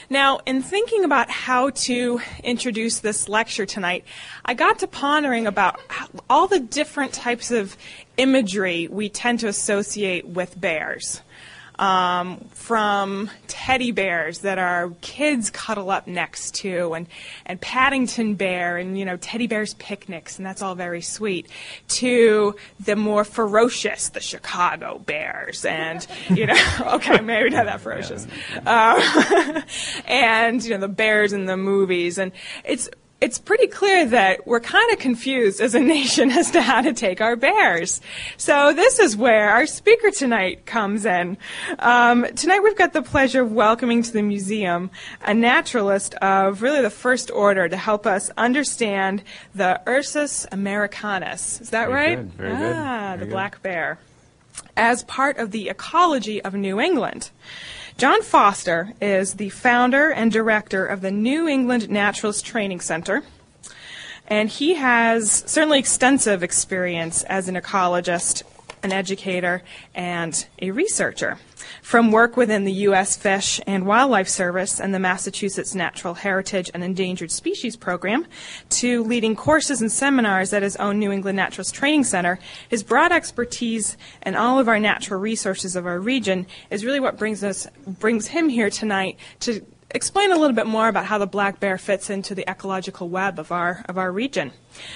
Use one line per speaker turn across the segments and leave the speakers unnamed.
Now, in thinking about how to introduce this lecture tonight, I got to pondering about all the different types of imagery we tend to associate with bears. From teddy bears that our kids cuddle up next to, and Paddington Bear, and, teddy bears picnics, and that's all very sweet, to the more ferocious, the Chicago Bears, and, okay, maybe not that ferocious, and, the bears in the movies, and it's pretty clear that we're kind of confused as a nation as to how to take our bears. So this is where our speaker tonight comes in. Tonight we've got the pleasure of welcoming to the museum a naturalist of really the first order to help us understand the Ursus americanus. Is that right?
Good, very good.
Very the black bear. As part of the ecology of New England. John Foster is the founder and director of the New England Naturalist Training Center, and he has certainly extensive experience as an ecologist, an educator, and a researcher, from work within the U.S. Fish and Wildlife Service and the Massachusetts Natural Heritage and Endangered Species Program, to leading courses and seminars at his own New England Naturalist Training Center. His broad expertise and all of our natural resources of our region is really what brings him here tonight to explain a little bit more about how the black bear fits into the ecological web of our region.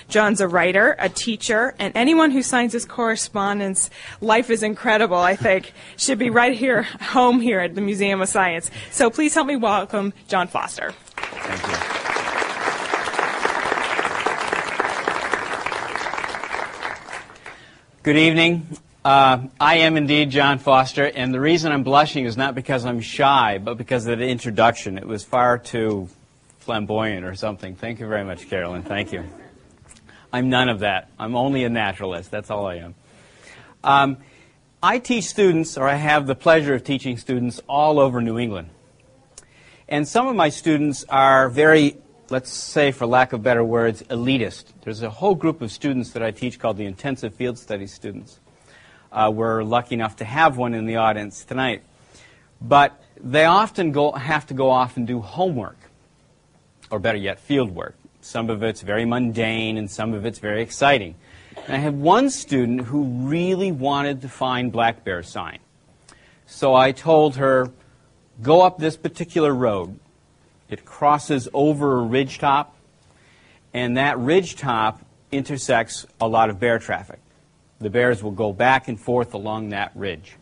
John's a writer, a teacher, and anyone who signs his correspondence, life is incredible, I think, should be right here, home here at the Museum of Science. So please help me welcome John Foster.
Thank you. Good evening. I am indeed John Foster, and the reason I'm blushing is not because I'm shy, but because of the introduction. It was far too flamboyant or something. Thank you very much, Carolyn. Thank you. I'm none of that. I'm only a naturalist. That's all I am. I teach students, or I have the pleasure of teaching students all over New England. And some of my students are very, let's say, for lack of better words, elitist. There's a whole group of students that I teach called the Intensive Field Studies students. We're lucky enough to have one in the audience tonight. But they often have to go off and do homework, or better yet, field work. Some of it's very mundane, and some of it's very exciting. And I had one student who really wanted to find black bear sign. So I told her, go up this particular road. It crosses over a ridge top, and that ridge top intersects a lot of bear traffic. The bears will go back and forth along that ridge.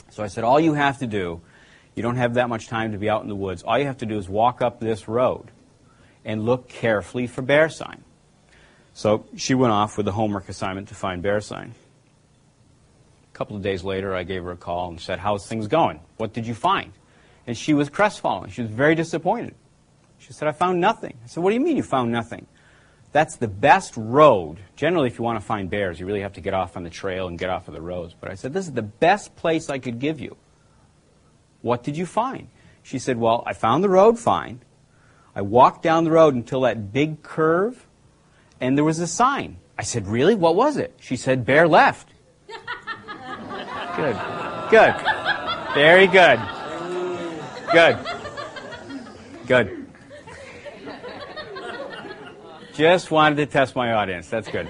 So I said, all you have to do, you don't have that much time to be out in the woods, all you have to do is walk up this road and look carefully for bear sign. So she went off with a homework assignment to find bear sign. A couple of days later, I gave her a call and said, how's things going? What did you find? And she was crestfallen. She was very disappointed. She said, I found nothing. I said, what do you mean you found nothing? That's the best road. Generally, if you want to find bears, you really have to get off on the trail and get off of the roads. But I said, this is the best place I could give you. What did you find? She said, well, I found the road fine. I walked down the road until that big curve, and there was a sign. I said, really? What was it? She said, bear left. Good. Good. Very good. Good. Good. Just wanted to test my audience. That's good.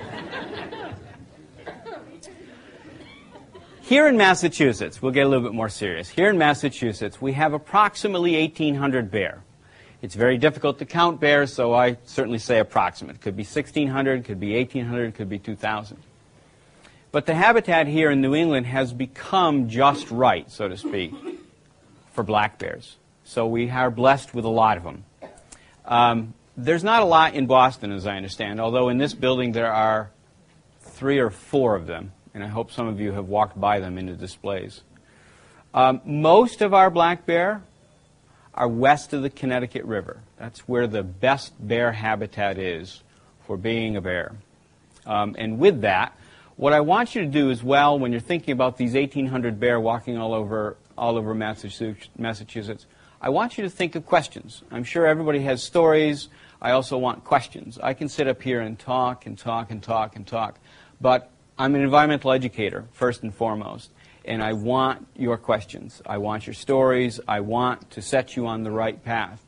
Here in Massachusetts, we'll get a little bit more serious. Here in Massachusetts, we have approximately 1,800 bear. It's very difficult to count bears, so I certainly say approximate. It could be 1,600, could be 1,800, could be 2,000. But the habitat here in New England has become just right, so to speak, for black bears. So we are blessed with a lot of them. There's not a lot in Boston, as I understand, although in this building there are 3 or 4 of them, and I hope some of you have walked by them in the displays. Most of our black bear are west of the Connecticut River. That's where the best bear habitat is for being a bear. And with that, what I want you to do as well, when you're thinking about these 1,800 bear walking all over Massachusetts, I want you to think of questions. I'm sure everybody has stories. I also want questions. I can sit up here and talk and talk and talk and talk, but I'm an environmental educator, first and foremost. And I want your questions. I want your stories. I want to set you on the right path.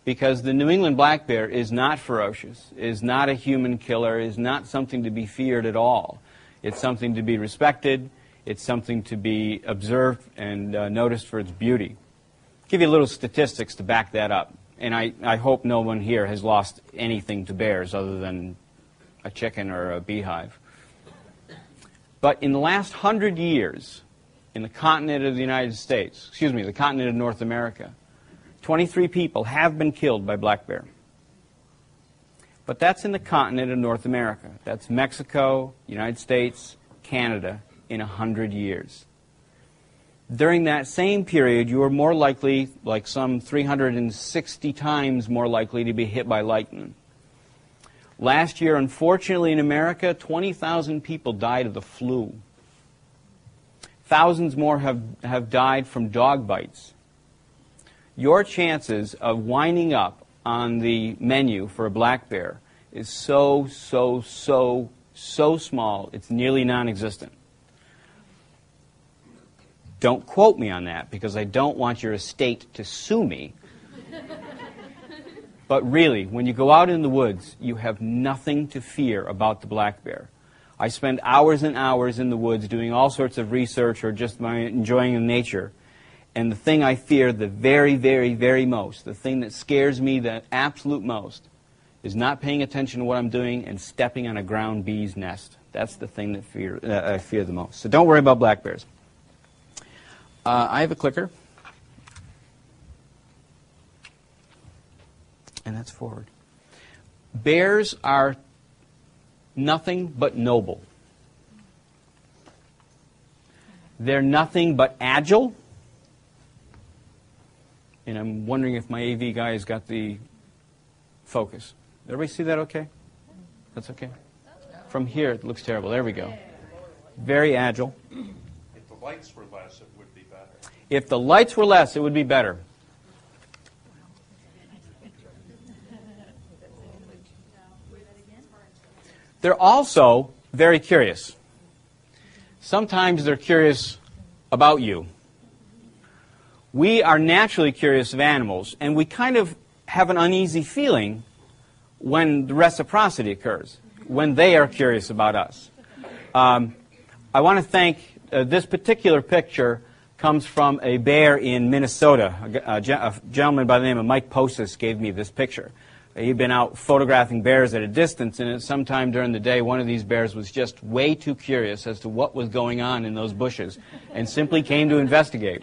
Because the New England black bear is not ferocious, is not a human killer, is not something to be feared at all. It's something to be respected. It's something to be observed and noticed for its beauty. I'll give you a little statistics to back that up. And I hope no one here has lost anything to bears other than a chicken or a beehive. But in the last 100 years, in the continent of the United States, the continent of North America, 23 people have been killed by black bear. But that's in the continent of North America. That's Mexico, United States, Canada in 100 years. During that same period, you are more likely, like some 360 times more likely to be hit by lightning. Last year, unfortunately, in America, 20,000 people died of the flu. Thousands more have died from dog bites. Your chances of winding up on the menu for a black bear is so small, it's nearly non-existent. Don't quote me on that, because I don't want your estate to sue me. But really, when you go out in the woods, you have nothing to fear about the black bear. I spend hours and hours in the woods doing all sorts of research or just enjoying the nature. And the thing I fear the very most, the thing that scares me the absolute most, is not paying attention to what I'm doing and stepping on a ground bee's nest. That's the thing that I fear the most. So don't worry about black bears. I have a clicker. And that's forward. Bears are nothing but noble. They're nothing but agile. And I'm wondering if my AV guy has got the focus. Everybody see that okay? That's okay? From here, it looks terrible. There we go. Very agile.
If the lights were less, it would be better.
If the lights were less, it would be better. They're also very curious. Sometimes they're curious about you. We are naturally curious of animals, and we kind of have an uneasy feeling when the reciprocity occurs, when they are curious about us. I want to thank, this particular picture comes from a bear in Minnesota. A gentleman by the name of Mike Postis gave me this picture. He'd been out photographing bears at a distance, and at some time during the day, one of these bears was just way too curious as to what was going on in those bushes and simply came to investigate.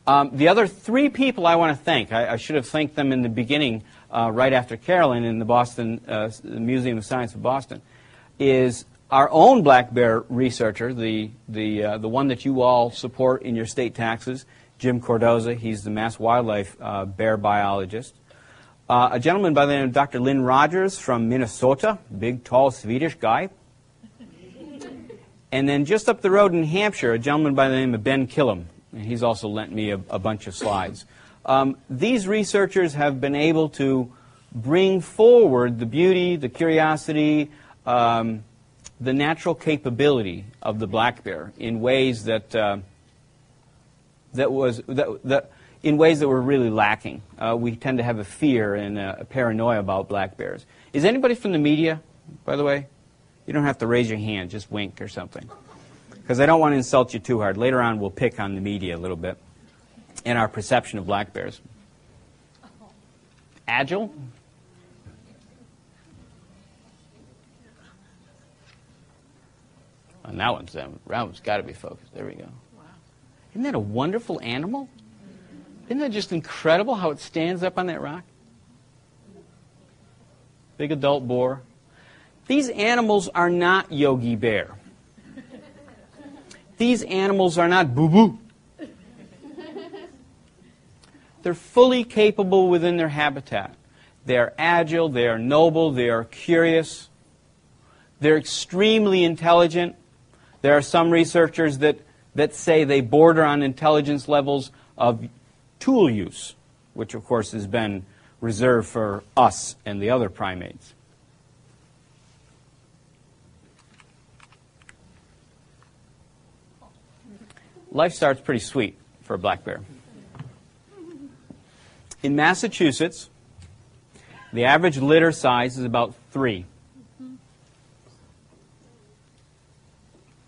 The other three people I want to thank, I should have thanked them in the beginning, right after Carolyn in the Boston Museum of Science of Boston, is our own black bear researcher, the one that you all support in your state taxes, Jim Cordoza. He's the Mass Wildlife bear biologist. A gentleman by the name of Dr. Lynn Rogers from Minnesota, big, tall, Swedish guy. And then just up the road in Hampshire, a gentleman by the name of Ben Killam. And he's also lent me a bunch of slides. These researchers have been able to bring forward the beauty, the curiosity, the natural capability of the black bear in ways that in ways that were really lacking. We tend to have a fear and a paranoia about black bears. Is anybody from the media, by the way? You don't have to raise your hand, just wink or something. Because I don't want to insult you too hard. Later on, we'll pick on the media a little bit and our perception of black bears. Agile? And that one's got to be focused. There we go. Wow. Isn't that a wonderful animal? Isn't that just incredible how it stands up on that rock? Big adult boar. These animals are not Yogi Bear. These animals are not boo-boo. They're fully capable within their habitat. They are agile, they are noble, they are curious. They're extremely intelligent. There are some researchers that say they border on intelligence levels of tool use, which of course has been reserved for us and the other primates. life starts pretty sweet for a black bear. In Massachusetts, the average litter size is about 3.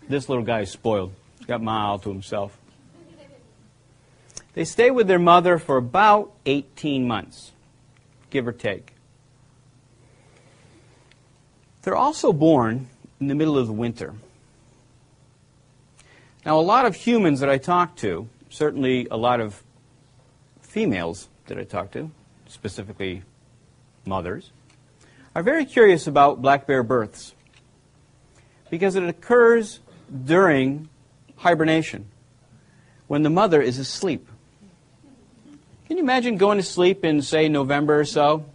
This little guy is spoiled. He's got Ma all to himself. They stay with their mother for about 18 months, give or take. They're also born in the middle of the winter. Now, a lot of humans that I talk to, certainly a lot of females that I talk to, specifically mothers, are very curious about black bear births because it occurs during hibernation, when the mother is asleep. Can you imagine going to sleep in, say, November or so,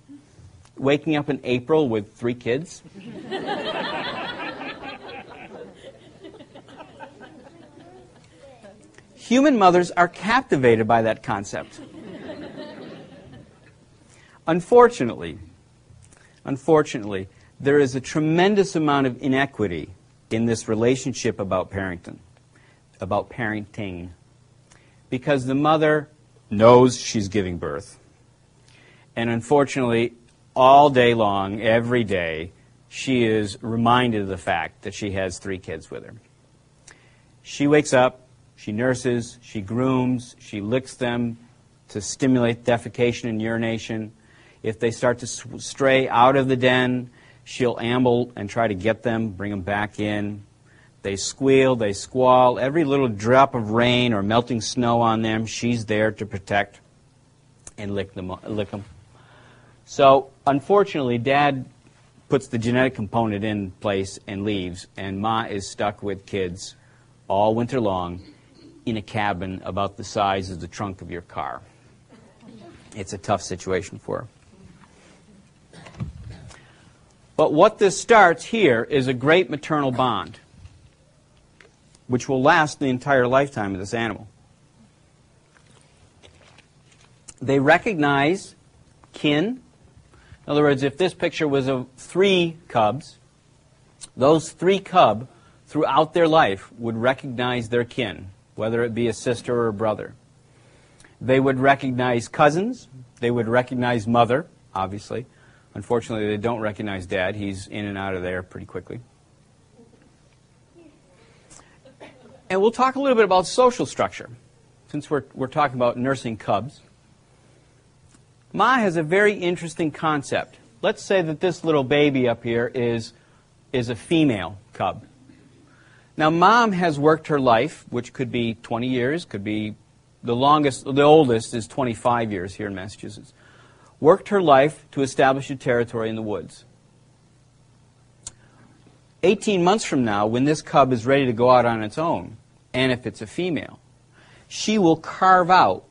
waking up in April with 3 kids? Human mothers are captivated by that concept. Unfortunately, there is a tremendous amount of inequity in this relationship about parenting, because the mother knows she's giving birth, and unfortunately, all day long, every day, she is reminded of the fact that she has 3 kids with her. She wakes up, she nurses, she grooms, she licks them to stimulate defecation and urination. If they start to stray out of the den, she'll amble and try to get them, bring them back in. They squeal, they squall. Every little drop of rain or melting snow on them, she's there to protect and lick them. So, unfortunately, Dad puts the genetic component in place and leaves, and Ma is stuck with kids all winter long in a cabin about the size of the trunk of your car. It's a tough situation for her. But what this starts here is a great maternal bond, which will last the entire lifetime of this animal. They recognize kin. In other words, if this picture was of 3 cubs, those 3 cub throughout their life would recognize their kin, whether it be a sister or a brother. They would recognize cousins. They would recognize mother, obviously. Unfortunately, they don't recognize Dad. He's in and out of there pretty quickly. And we'll talk a little bit about social structure, since we're talking about nursing cubs. Ma has a very interesting concept. Let's say that this little baby up here is a female cub. Now, Mom has worked her life, which could be 20 years, could be the oldest is 25 years here in Massachusetts. Worked her life to establish a territory in the woods. 18 months from now, when this cub is ready to go out on its own, and if it's a female, she will carve out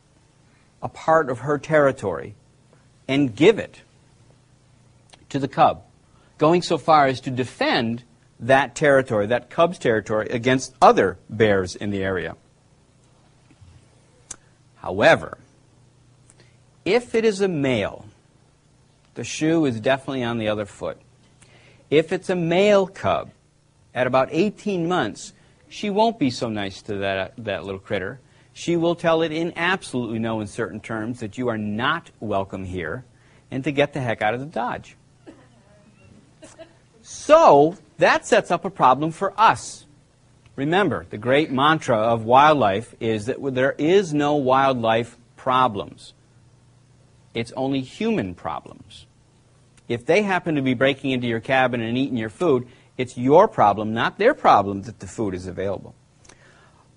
a part of her territory and give it to the cub, going so far as to defend that territory, that cub's territory, against other bears in the area. However, if it is a male, the shoe is definitely on the other foot. If it's a male cub, at about 18 months, she won't be so nice to that little critter. She will tell it in absolutely no uncertain terms that you are not welcome here and to get the heck out of the Dodge. So, that sets up a problem for us. Remember, the great mantra of wildlife is that there is no wildlife problems. It's only human problems. If they happen to be breaking into your cabin and eating your food, it's your problem, not their problem, that the food is available.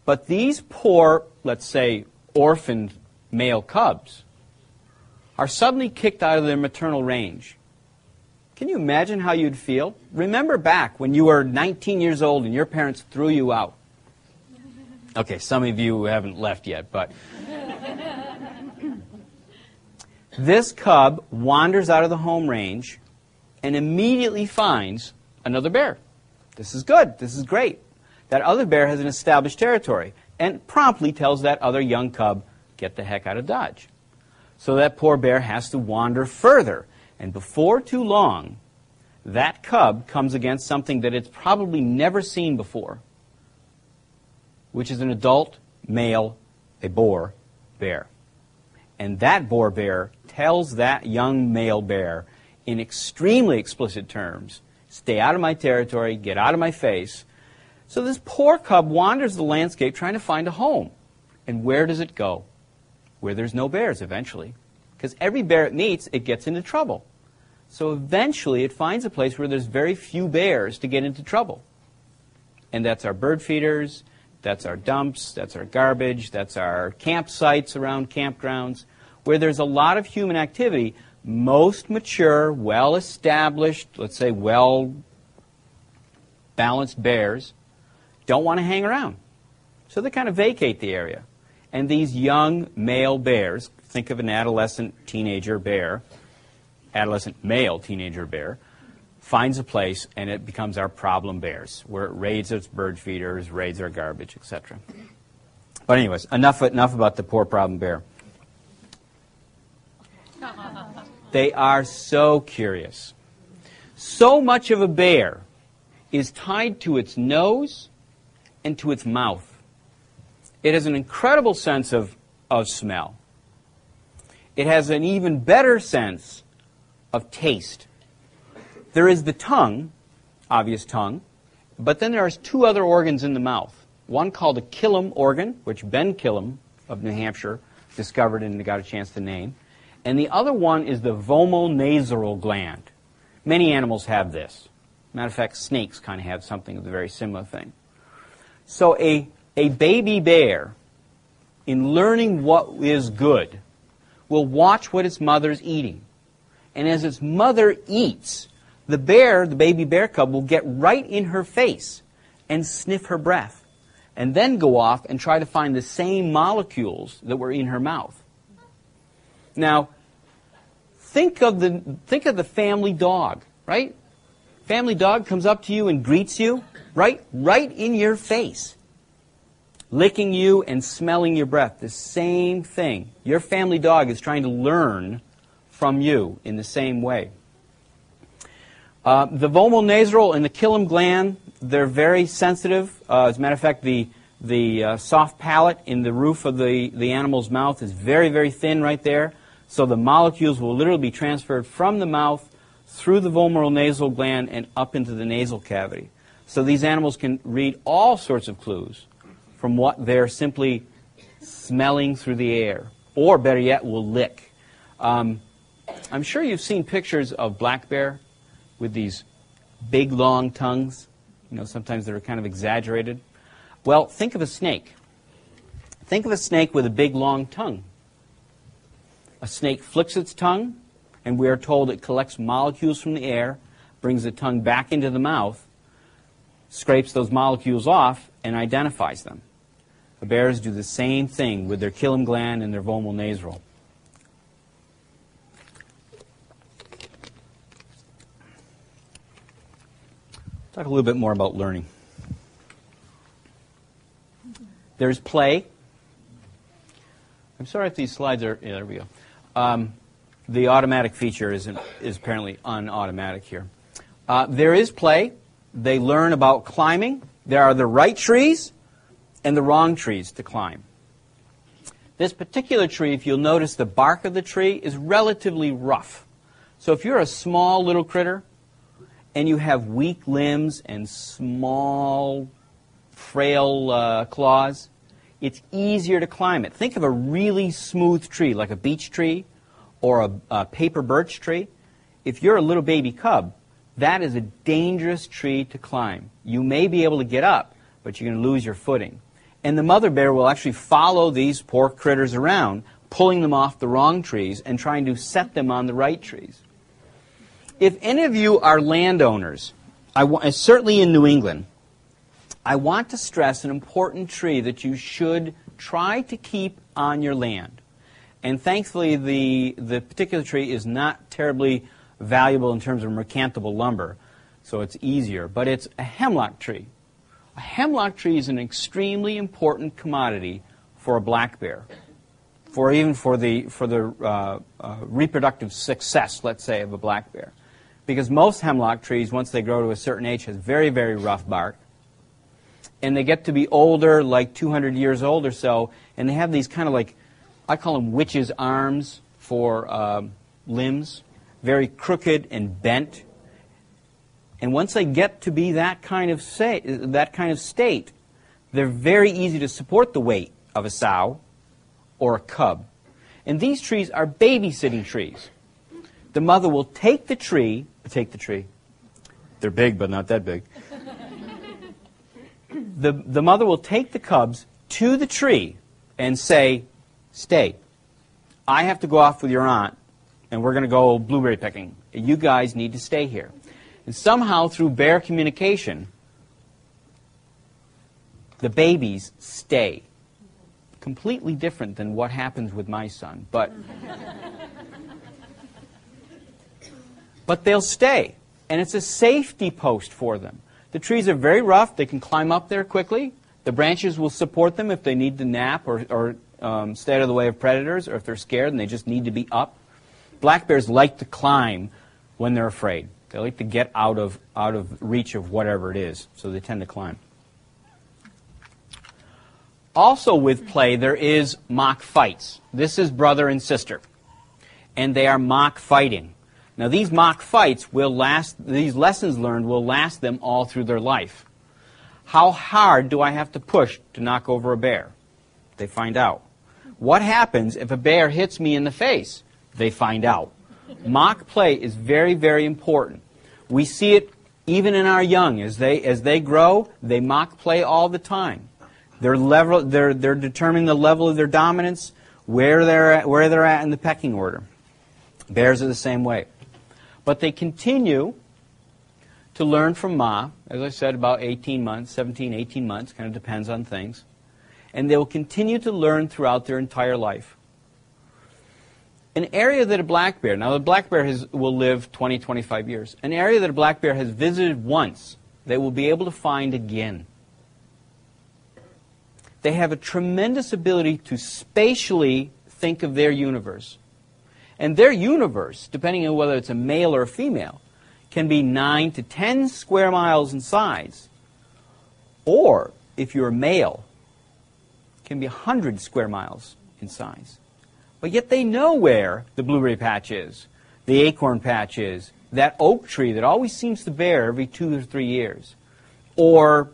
But these poor, let's say, orphaned male cubs are suddenly kicked out of their maternal range. Can you imagine how you'd feel? Remember back when you were 19 years old and your parents threw you out. Okay, some of you haven't left yet, but this cub wanders out of the home range and immediately finds another bear. This is good. This is great. That other bear has an established territory and promptly tells that other young cub, get the heck out of Dodge. So that poor bear has to wander further. And before too long, that cub comes against something that it's probably never seen before, which is an adult male, a boar bear. And that boar bear tells that young male bear in extremely explicit terms, stay out of my territory, get out of my face. So this poor cub wanders the landscape trying to find a home. And where does it go? Where there's no bears eventually. Because every bear it meets, it gets into trouble. So eventually it finds a place where there's very few bears to get into trouble. And that's our bird feeders, that's our dumps, that's our garbage, that's our campsites around campgrounds, where there's a lot of human activity. Most mature, well-established, let's say well-balanced bears don't want to hang around. So they kind of vacate the area. And these young male bears, think of an adolescent teenager bear, adolescent male teenager bear, finds a place and it becomes our problem bears, where it raids its bird feeders, raids our garbage, etc. But anyways, enough about the poor problem bear. They are so curious. So much of a bear is tied to its nose and to its mouth. It has an incredible sense of smell. It has an even better sense of taste. There is the tongue, obvious tongue, but then there are two other organs in the mouth. One called a Killam organ, which Ben Killam of New Hampshire discovered and got a chance to name. And the other one is the vomonasal gland. Many animals have this. Matter of fact, snakes kind of have something of the very similar thing. So a baby bear, in learning what is good, will watch what its mother's eating. And as its mother eats, the baby bear cub, will get right in her face and sniff her breath, and then go off and try to find the same molecules that were in her mouth. Now, think of the family dog, right? Family dog comes up to you and greets you, right in your face, licking you and smelling your breath. The same thing. Your family dog is trying to learn from you in the same way. The vomonasal and the Killam gland, they're very sensitive. As a matter of fact, the soft palate in the roof of the animal's mouth is very, very thin right there. So the molecules will literally be transferred from the mouth through the vomonasal gland and up into the nasal cavity. So these animals can read all sorts of clues from what they're simply smelling through the air, or better yet, will lick. I'm sure you've seen pictures of black bear with these big, long tongues. You know, sometimes they're kind of exaggerated. Well, think of a snake. Think of a snake with a big, long tongue. A snake flicks its tongue, and we are told it collects molecules from the air, brings the tongue back into the mouth, scrapes those molecules off, and identifies them. The bears do the same thing with their Killam gland and their vomonasal. Talk a little bit more about learning. There's play. I'm sorry if these slides are... Yeah, there we go. The automatic feature is apparently unautomatic here. There is play. They learn about climbing. There are the right trees and the wrong trees to climb. This particular tree, if you'll notice, the bark of the tree is relatively rough. So if you're a small little critter and you have weak limbs and small, frail claws, it's easier to climb it. Think of a really smooth tree, like a beech tree or a paper birch tree. If you're a little baby cub, that is a dangerous tree to climb. You may be able to get up, but you're going to lose your footing. And the mother bear will actually follow these poor critters around, pulling them off the wrong trees and trying to set them on the right trees. If any of you are landowners, certainly in New England, I want to stress an important tree that you should try to keep on your land. And thankfully, the particular tree is not terribly valuable in terms of mercantile lumber, so it's easier. But it's a hemlock tree. A hemlock tree is an extremely important commodity for a black bear, for the reproductive success, let's say, of a black bear. Because most hemlock trees, once they grow to a certain age, has very, very rough bark. and they get to be older, like 200 years old or so, and they have these kind of like, I call them witches' arms for limbs, very crooked and bent. And once they get to be that kind of state, they're very easy to support the weight of a sow or a cub. And these trees are babysitting trees. The mother will take the tree. They're big, but not that big. The mother will take the cubs to the tree and say, stay. I have to go off with your aunt, and we're going to go blueberry picking. You guys need to stay here. And somehow, through bear communication, the babies stay. Completely different than what happens with my son, but they'll stay. And it's a safety post for them. The trees are very rough. They can climb up there quickly. The branches will support them if they need to nap or stay out of the way of predators, or if they're scared and they just need to be up. Black bears like to climb when they're afraid. They like to get out of reach of whatever it is, so they tend to climb. Also with play, there is mock fights. This is brother and sister, and they are mock fighting. Now, these mock fights will last, these lessons learned will last them all through their life. How hard do I have to push to knock over a bear? They find out. What happens if a bear hits me in the face? They find out. Mock play is very, very important. We see it even in our young. As they grow, they mock play all the time. They're determining the level of their dominance, where they're at in the pecking order. Bears are the same way. But they continue to learn from Ma, as I said, about 18 months, 17, 18 months, kind of depends on things. And they will continue to learn throughout their entire life. An area that a black bear, now the black bear will live 20, 25 years. An area that a black bear has visited once, they will be able to find again. They have a tremendous ability to spatially think of their universe. And their universe, depending on whether it's a male or a female, can be 9 to 10 square miles in size. Or, if you're a male, can be 100 square miles in size. But yet they know where the blueberry patch is, the acorn patch is, that oak tree that always seems to bear every 2 or 3 years, or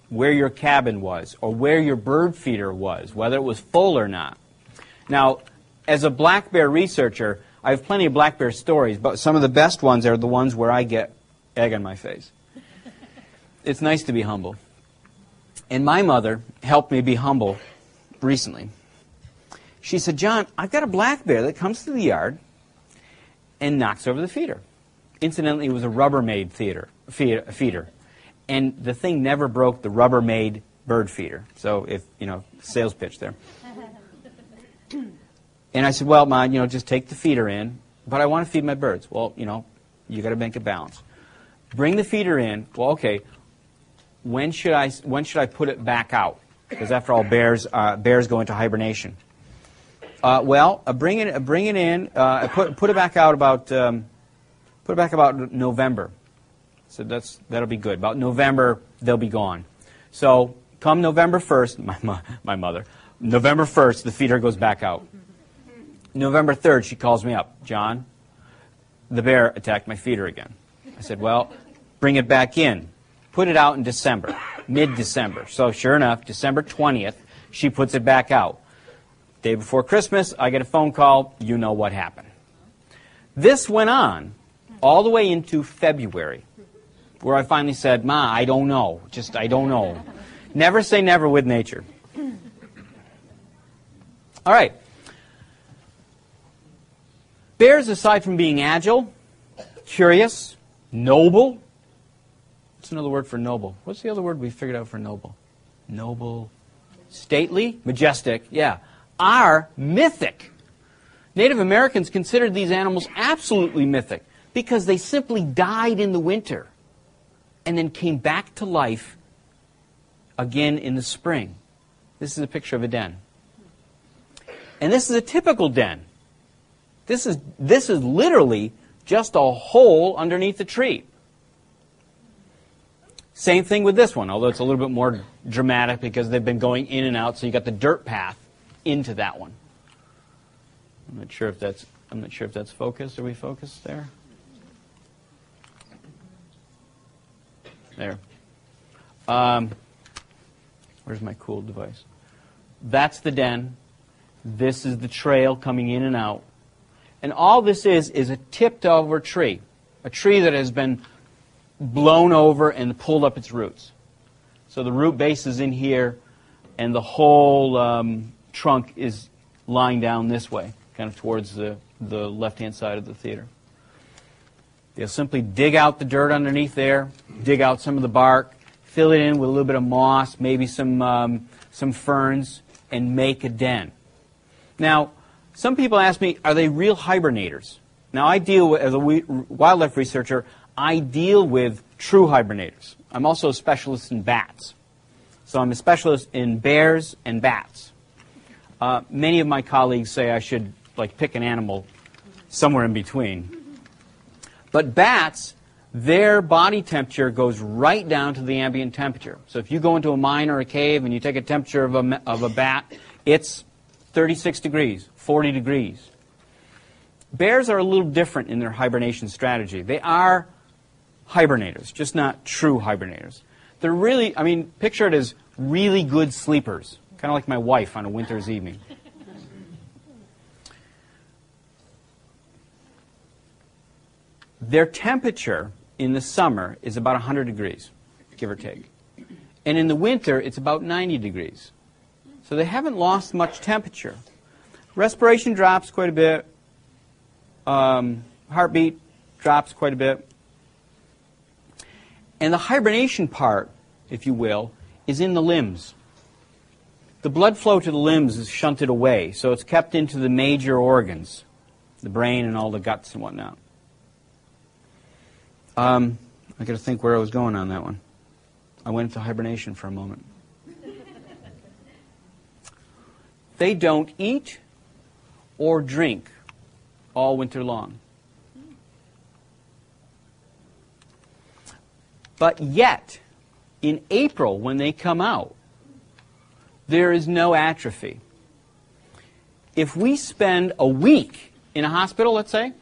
where your cabin was, or where your bird feeder was, whether it was full or not. Now, as a black bear researcher, I have plenty of black bear stories, but some of the best ones are the ones where I get egg on my face. It's nice to be humble. And my mother helped me be humble recently. She said, John, I've got a black bear that comes to the yard and knocks over the feeder. Incidentally, it was a Rubbermaid feeder. And the thing never broke the Rubbermaid bird feeder. So if, sales pitch there. And I said, well, Ma, just take the feeder in, but I want to feed my birds. Well, you got to make a balance. Bring the feeder in. Well, okay, when should I put it back out? Because after all, bears go into hibernation. Bring it in. Put it back out about November. So that'll be good. About November, they'll be gone. So come November 1st, my mother, November 1st, the feeder goes back out. November 3rd, she calls me up. John, the bear attacked my feeder again. I said, well, bring it back in. Put it out in December, mid-December. So sure enough, December 20th, she puts it back out. Day before Christmas, I get a phone call. You know what happened. This went on all the way into February, where I finally said, Ma, I don't know. I don't know. Never say never with nature. All right. Bears, aside from being agile, curious, noble. What's another word for noble? What's the other word we figured out for noble? Noble, stately, majestic, yeah. Are mythic. Native Americans considered these animals absolutely mythic because they simply died in the winter and then came back to life again in the spring. This is a picture of a den. And this is a typical den. This is literally just a hole underneath the tree. Same thing with this one, although it's a little bit more dramatic because they've been going in and out, so you got the dirt path into that one. I'm not sure if that's focused. Are we focused there? There. Where's my cool device? That's the den. This is the trail coming in and out. And all this is a tipped over tree. A tree that has been blown over and pulled up its roots. So the root base is in here, and the whole trunk is lying down this way, kind of towards the left-hand side of the theater. They'll simply dig out the dirt underneath there, dig out some of the bark, fill it in with a little bit of moss, maybe some ferns, and make a den. Now, some people ask me, are they real hibernators? Now, I deal with, as a wildlife researcher, I deal with true hibernators. I'm also a specialist in bats. So I'm a specialist in bears and bats. Many of my colleagues say I should pick an animal somewhere in between. But bats, their body temperature goes right down to the ambient temperature. So if you go into a mine or a cave and you take a temperature of a bat, it's 36 degrees, 40 degrees. Bears are a little different in their hibernation strategy. They are hibernators, just not true hibernators. They're really, picture it as really good sleepers, kind of like my wife on a winter's evening. Their temperature in the summer is about 100 degrees, give or take. And in the winter, it's about 90 degrees. So they haven't lost much temperature. Respiration drops quite a bit. Heartbeat drops quite a bit. And the hibernation part, if you will, is in the limbs. The blood flow to the limbs is shunted away, so it's kept into the major organs, the brain and all the guts and whatnot. I got to think where I was going on that one. I went into hibernation for a moment. They don't eat or drink all winter long. But yet, in April, when they come out, there is no atrophy. If we spend a week in a hospital, let's say,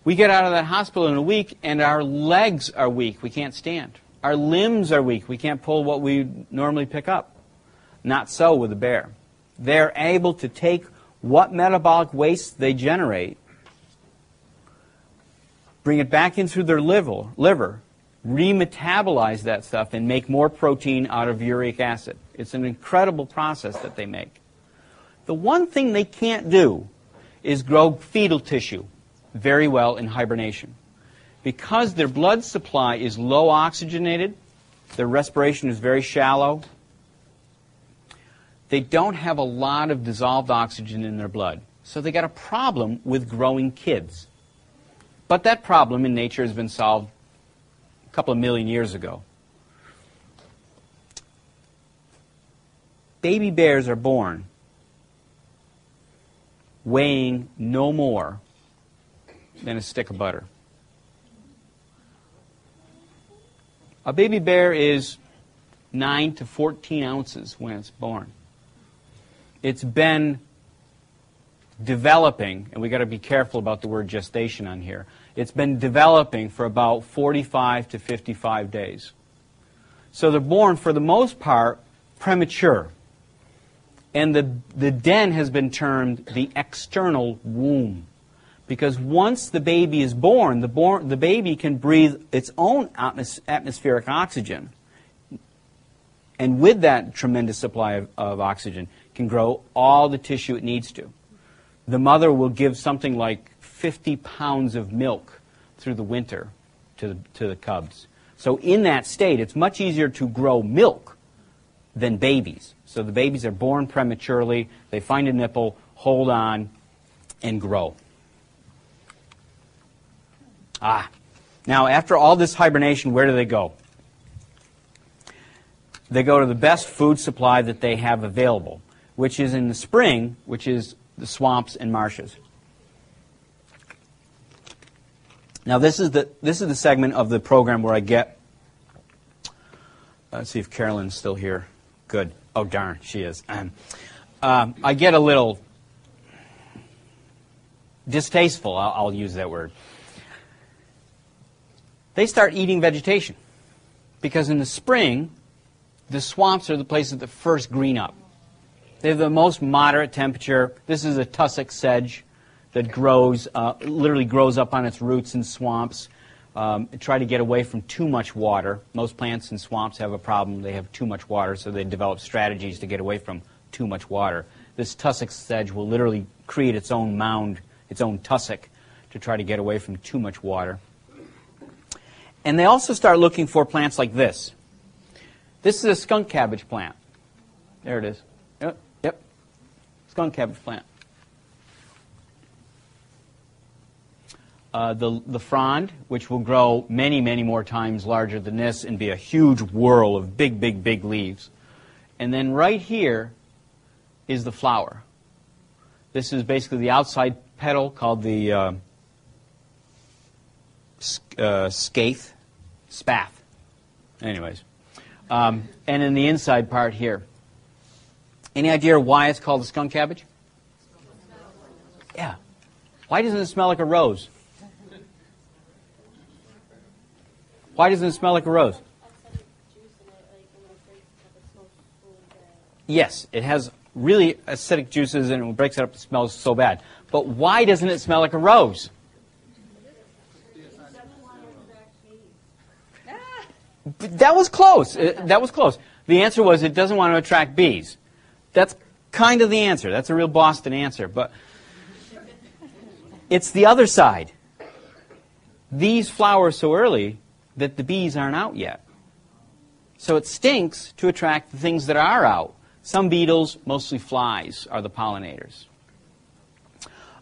we get out of that hospital in a week and our legs are weak. We can't stand. Our limbs are weak. We can't pull what we normally pick up. Not so with a bear. They're able to take what metabolic waste they generate, bring it back in through their liver, remetabolize that stuff, and make more protein out of uric acid. It's an incredible process that they make. The one thing they can't do is grow fetal tissue very well in hibernation. Because their blood supply is low oxygenated, their respiration is very shallow, they don't have a lot of dissolved oxygen in their blood. So they got a problem with growing kids. But that problem in nature has been solved a couple of million years ago. Baby bears are born weighing no more than a stick of butter. A baby bear is 9 to 14 ounces when it's born. It's been developing, and we've got to be careful about the word gestation on here. It's been developing for about 45 to 55 days. So they're born, for the most part, premature. And the den has been termed the external womb. Because once the baby is born, the baby can breathe its own atmospheric oxygen. And with that tremendous supply of oxygen, can grow all the tissue it needs to. The mother will give something like 50 pounds of milk through the winter to the cubs. So in that state, it's much easier to grow milk than babies. So the babies are born prematurely, they find a nipple, hold on, and grow. Now after all this hibernation, where do they go? They go to the best food supply that they have available, which is in the spring, which is the swamps and marshes. Now this is the segment of the program where I get Let's see if Carolyn's still here. Good. Oh, darn, she is. I get a little distasteful, I'll use that word. They start eating vegetation because in the spring, the swamps are the places that first green up. They have the most moderate temperature. This is a tussock sedge that grows, literally grows up on its roots in swamps. Try to get away from too much water. Most plants in swamps have a problem. They have too much water, so they develop strategies to get away from too much water. This tussock sedge will literally create its own mound, its own tussock, to try to get away from too much water. And they also start looking for plants like this. This is a skunk cabbage plant. There it is. Yep. Skunk cabbage plant. The frond, which will grow many, many more times larger than this and be a huge whirl of big, big, big leaves. And then right here is the flower. This is basically the outside petal called the spath. Anyways. And in the inside part here. Any idea why it's called the skunk cabbage? Yeah. Why doesn't it smell like a rose? Why doesn't it smell like a rose? Yes, it has really acidic juices and it breaks it up, it smells so bad. But why doesn't it smell like a rose? That was close. That was close. The answer was it doesn't want to attract bees. That's kind of the answer. That's a real Boston answer. But it's the other side. These flower so early that the bees aren't out yet. So it stinks to attract the things that are out. Some beetles, mostly flies, are the pollinators.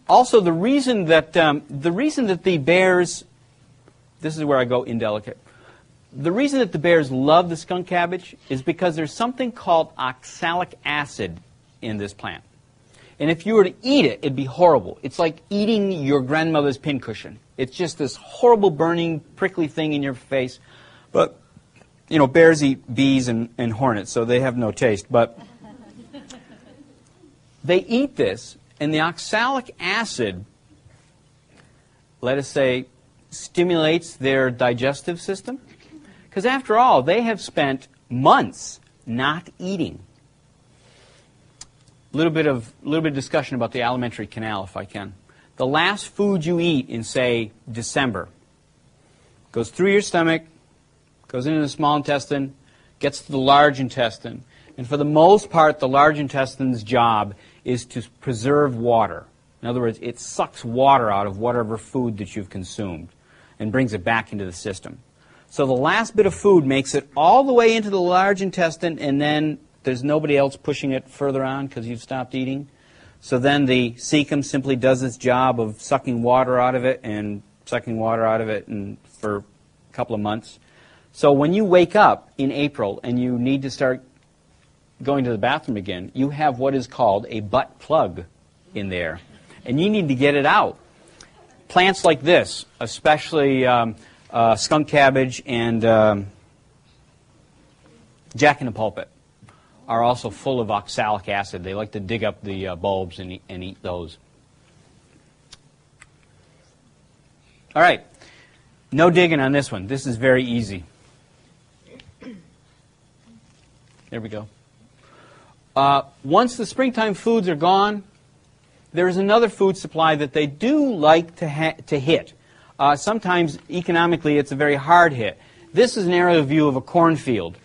Also, the reason that the bears, this is where I go indelicate. The reason that the bears love the skunk cabbage is because there's something called oxalic acid in this plant. And if you were to eat it, it'd be horrible. It's like eating your grandmother's pincushion. It's just this horrible, burning, prickly thing in your face. But, you know, bears eat bees and hornets, so they have no taste. But they eat this, and the oxalic acid, let us say, stimulates their digestive system. Because after all, they have spent months not eating. A little bit of discussion about the alimentary canal, if I can. The last food you eat in, say, December goes through your stomach, goes into the small intestine, gets to the large intestine. And for the most part, the large intestine's job is to preserve water. In other words, it sucks water out of whatever food that you've consumed and brings it back into the system. So the last bit of food makes it all the way into the large intestine, and then there's nobody else pushing it further on because you've stopped eating. So then the cecum simply does its job of sucking water out of it and sucking water out of it for a couple of months. So when you wake up in April and you need to start going to the bathroom again, you have what is called a butt plug in there. And you need to get it out. Plants like this, especially skunk cabbage and jack-in-the-pulpit, are also full of oxalic acid. They like to dig up the bulbs and eat those. All right. No digging on this one. This is very easy. There we go. Once the springtime foods are gone, there is another food supply that they do like to hit. Sometimes, economically, it's a very hard hit. This is an aerial view of a cornfield.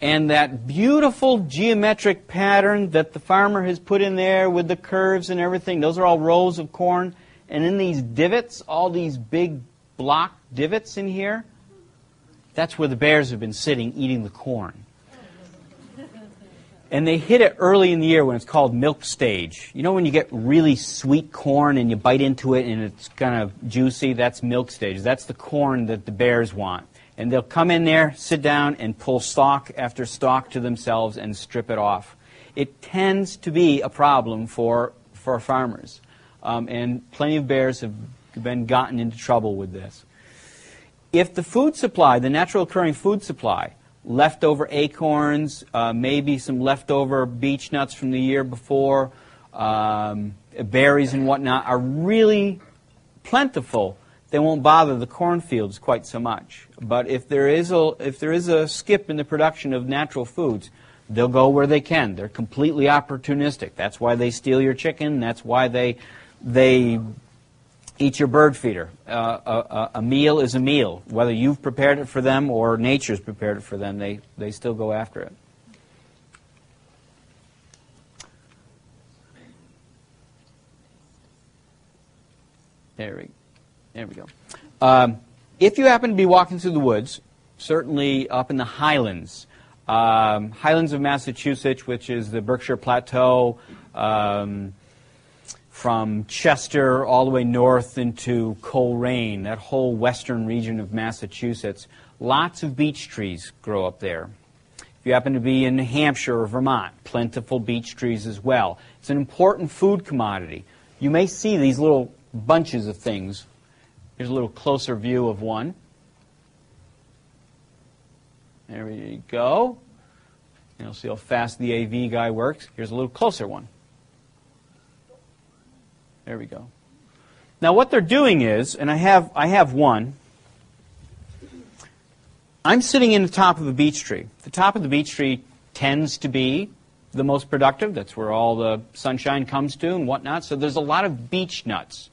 And that beautiful geometric pattern that the farmer has put in there with the curves and everything, those are all rows of corn. And in these divots, all these big block divots in here, that's where the bears have been sitting eating the corn. And they hit it early in the year when it's called milk stage. You know when you get really sweet corn and you bite into it and it's kind of juicy? That's milk stage. That's the corn that the bears want. And they'll come in there, sit down, and pull stalk after stalk to themselves and strip it off. It tends to be a problem for farmers. And plenty of bears have been gotten into trouble with this. If the food supply, the natural occurring food supply, leftover acorns, maybe some leftover beech nuts from the year before, berries and whatnot are really plentiful. They won't bother the cornfields quite so much. But if there is a skip in the production of natural foods, they'll go where they can. They're completely opportunistic. That's why they steal your chicken. That's why they eat your bird feeder. A meal is a meal. Whether you've prepared it for them or nature's prepared it for them, they still go after it. There we go. If you happen to be walking through the woods, certainly up in the highlands of Massachusetts, which is the Berkshire Plateau, from Chester all the way north into Coleraine, that whole western region of Massachusetts, lots of beech trees grow up there. If you happen to be in New Hampshire or Vermont, plentiful beech trees as well. It's an important food commodity. You may see these little bunches of things. Here's a little closer view of one. There we go. You'll see how fast the AV guy works. Here's a little closer one. There we go. Now what they're doing is, and I have one, I'm sitting in the top of a beech tree. The top of the beech tree tends to be the most productive. That's where all the sunshine comes to and whatnot. So there's a lot of beech nuts,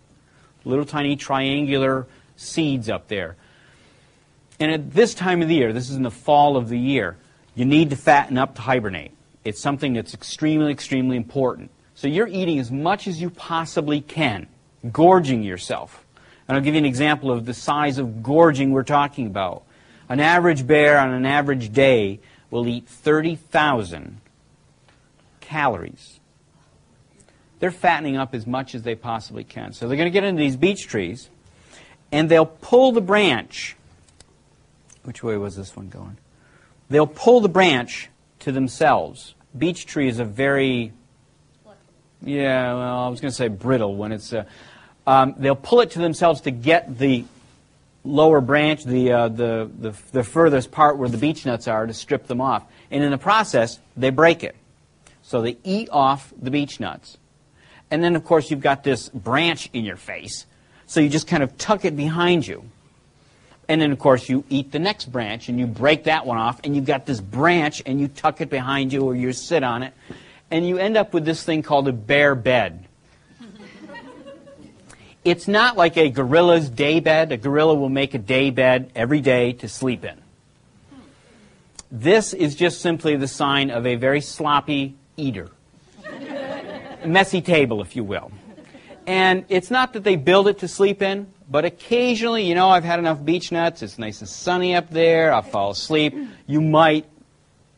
little tiny triangular seeds up there. And at this time of the year, this is in the fall of the year, you need to fatten up to hibernate. It's something that's extremely, extremely important. So you're eating as much as you possibly can, gorging yourself. And I'll give you an example of the size of gorging we're talking about. An average bear on an average day will eat 30,000 calories. They're fattening up as much as they possibly can. So they're going to get into these beech trees, and they'll pull the branch. Which way was this one going? They'll pull the branch to themselves. Beech tree is a very, yeah, well, I was going to say brittle when it's, they'll pull it to themselves to get the lower branch, the furthest part where the beech nuts are, to strip them off. And in the process, they break it. So they eat off the beech nuts. And then, of course, you've got this branch in your face. So you just kind of tuck it behind you. And then, of course, you eat the next branch, and you break that one off, and you've got this branch, and you tuck it behind you, or you sit on it. And you end up with this thing called a bear bed. It's not like a gorilla's day bed. A gorilla will make a day bed every day to sleep in. This is just simply the sign of a very sloppy eater. A messy table, if you will. And it's not that they build it to sleep in, but occasionally, you know, I've had enough beech nuts, it's nice and sunny up there, I'll fall asleep. You might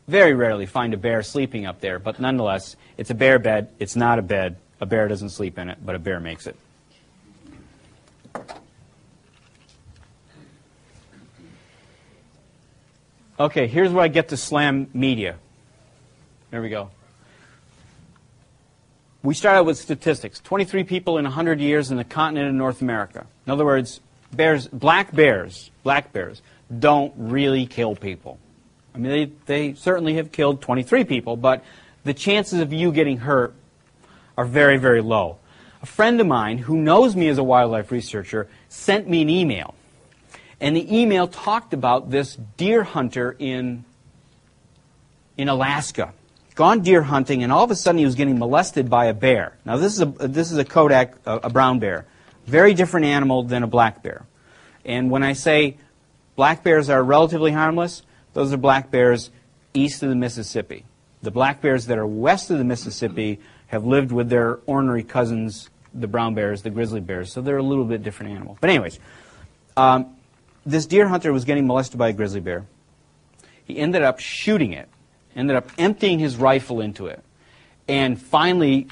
very rarely find a bear sleeping up there, but nonetheless, it's a bear bed, it's not a bed. A bear doesn't sleep in it, but a bear makes it. Okay, here's where I get to slam media. There we go. We started with statistics. 23 people in 100 years in the continent of North America. In other words, black bears don't really kill people. I mean, they certainly have killed 23 people, but the chances of you getting hurt are very, very low. A friend of mine who knows me as a wildlife researcher sent me an email. And the email talked about this deer hunter in Alaska. Gone deer hunting, and all of a sudden he was getting molested by a bear. Now this is a Kodak, a brown bear. Very different animal than a black bear. And when I say black bears are relatively harmless, those are black bears east of the Mississippi. The black bears that are west of the Mississippi have lived with their ornery cousins, the brown bears, the grizzly bears, so they're a little bit different animal. But anyways, this deer hunter was getting molested by a grizzly bear. He ended up shooting it. Ended up emptying his rifle into it, and finally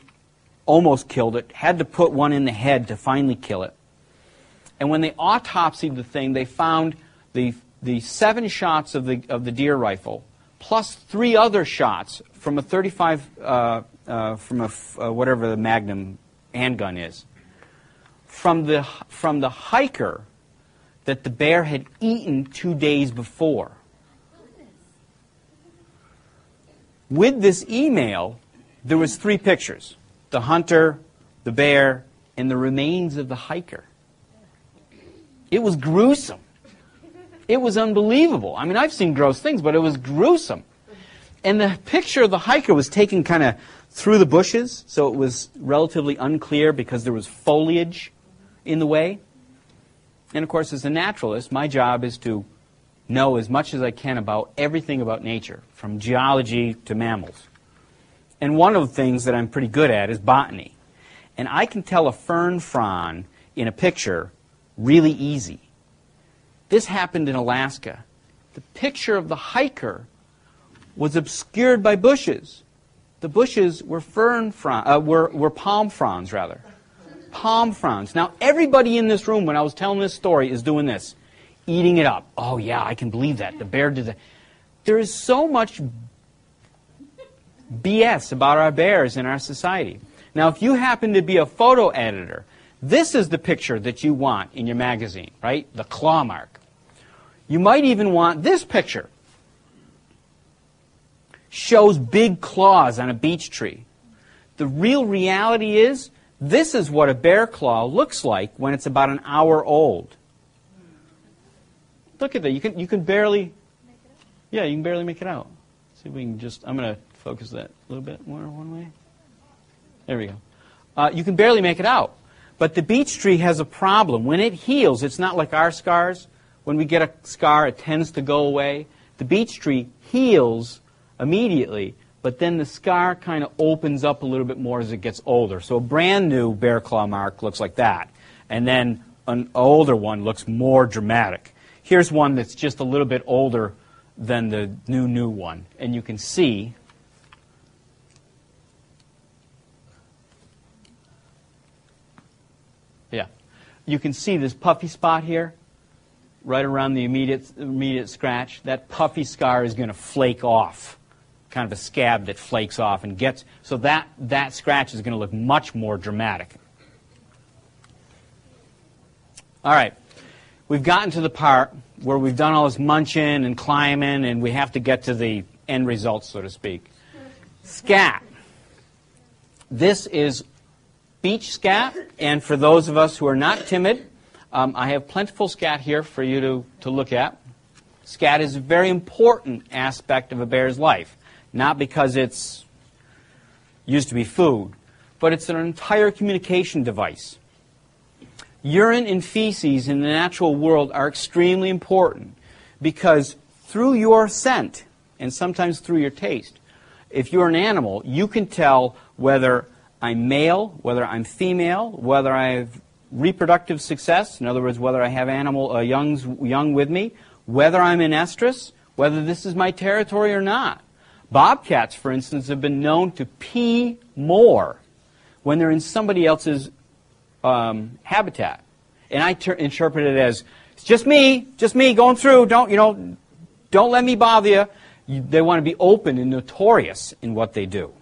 almost killed it, had to put one in the head to finally kill it. And when they autopsied the thing, they found the 7 shots of the deer rifle, plus 3 other shots from a 35, whatever the Magnum handgun is, from the hiker that the bear had eaten 2 days before. With this email, there was 3 pictures: the hunter, the bear, and the remains of the hiker. It was gruesome. It was unbelievable. I mean, I've seen gross things, but it was gruesome. And the picture of the hiker was taken kind of through the bushes, so it was relatively unclear because there was foliage in the way. And of course, as a naturalist, my job is to know as much as I can about everything about nature, from geology to mammals. And one of the things that I'm pretty good at is botany. And I can tell a fern frond in a picture really easy. This happened in Alaska. The picture of the hiker was obscured by bushes. The bushes were were palm fronds, rather. Palm fronds. Now, everybody in this room, when I was telling this story, is doing this, eating it up. Oh, yeah, I can believe that. The bear did that. There is so much BS about our bears in our society. Now, if you happen to be a photo editor, this is the picture that you want in your magazine, right? The claw mark. You might even want this picture. Shows big claws on a beech tree. The real reality is, this is what a bear claw looks like when it's about an hour old. Look at that. You can barely, yeah, you can barely make it out. See if we can just, I'm going to focus that a little bit more one way. There we go. You can barely make it out. But the beech tree has a problem. When it heals, it's not like our scars. When we get a scar, it tends to go away. The beech tree heals immediately, but then the scar kind of opens up a little bit more as it gets older. So a brand new bear claw mark looks like that. And then an older one looks more dramatic. Here's one that's just a little bit older than the new one. And you can see you can see this puffy spot here, right around the immediate scratch. That puffy scar is going to flake off, kind of a scab that flakes off and gets, so that scratch is going to look much more dramatic. All right, we've gotten to the part where we've done all this munching and climbing, and we have to get to the end result, so to speak. Scat. This is beech scat, and for those of us who are not timid, I have plentiful scat here for you to look at. Scat is a very important aspect of a bear's life, not because it's used to be food, but it's an entire communication device. Urine and feces in the natural world are extremely important because through your scent, and sometimes through your taste, if you're an animal, you can tell whether I'm male, whether I'm female, whether I have reproductive success, in other words, whether I have young with me, whether I'm in estrus, whether this is my territory or not. Bobcats, for instance, have been known to pee more when they're in somebody else's habitat. And I interpret it as, it's just me going through, don't let me bother you. They want to be open and notorious in what they do.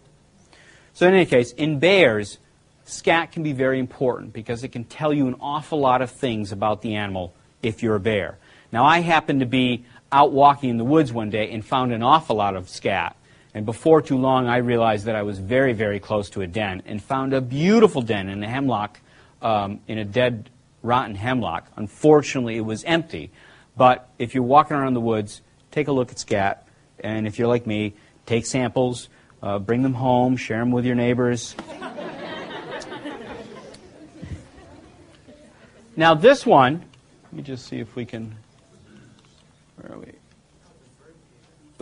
So in any case, in bears, scat can be very important because it can tell you an awful lot of things about the animal if you're a bear. Now, I happened to be out walking in the woods one day and found an awful lot of scat. And before too long, I realized that I was very, very close to a den and found a beautiful den in a hemlock, in a dead, rotten hemlock. Unfortunately, it was empty. But if you're walking around the woods, take a look at scat. And if you're like me, take samples. Bring them home, share them with your neighbors. Now this one, let me just see if we can, where are we?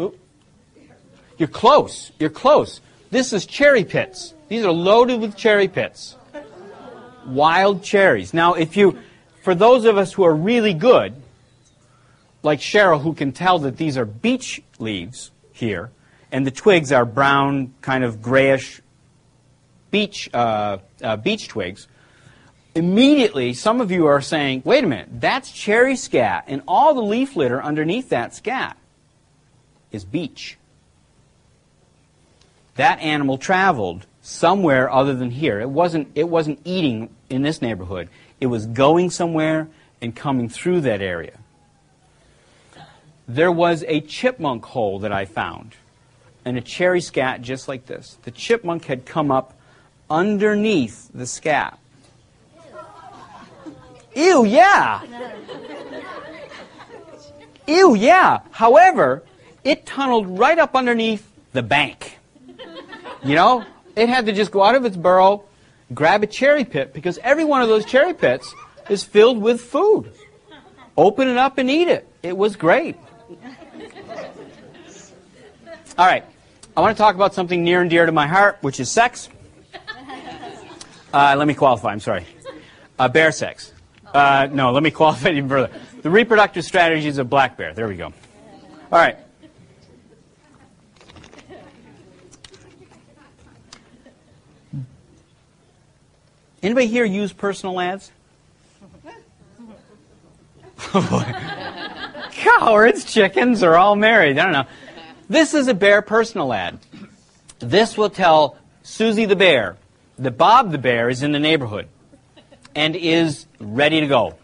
Oop. You're close, you're close. This is cherry pits. These are loaded with cherry pits. Wild cherries. Now for those of us who are really good, like Cheryl, who can tell that these are beech leaves here, and the twigs are brown, kind of grayish beech twigs. Immediately, some of you are saying, wait a minute, that's cherry scat, and all the leaf litter underneath that scat is beech. That animal traveled somewhere other than here. It wasn't eating in this neighborhood. It was going somewhere and coming through that area. There was a chipmunk hole that I found. and a cherry scat just like this. The chipmunk had come up underneath the scat. Ew, yeah! Ew, yeah! However, it tunneled right up underneath the bank. You know, it had to just go out of its burrow, grab a cherry pit, because every one of those cherry pits is filled with food. Open it up and eat it. It was great. All right, I want to talk about something near and dear to my heart, which is sex. Let me qualify, I'm sorry. Bear sex. No, let me qualify it even further. The reproductive strategies of black bear. There we go. All right. Anybody here use personal ads? Cowards, chickens are all married. I don't know. This is a bear personal ad. This will tell Susie the bear that Bob the bear is in the neighborhood and is ready to go.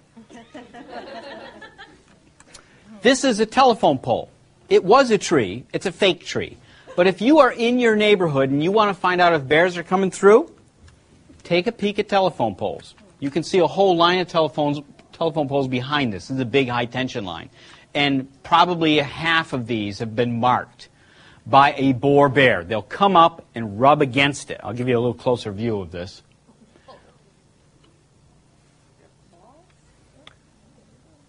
This is a telephone pole. It was a tree. It's a fake tree. But if you are in your neighborhood and you want to find out if bears are coming through, take a peek at telephone poles. You can see a whole line of telephone poles behind this. This is a big high-tension line. And probably a half of these have been marked by a boar bear. They'll come up and rub against it. I'll give you a little closer view of this.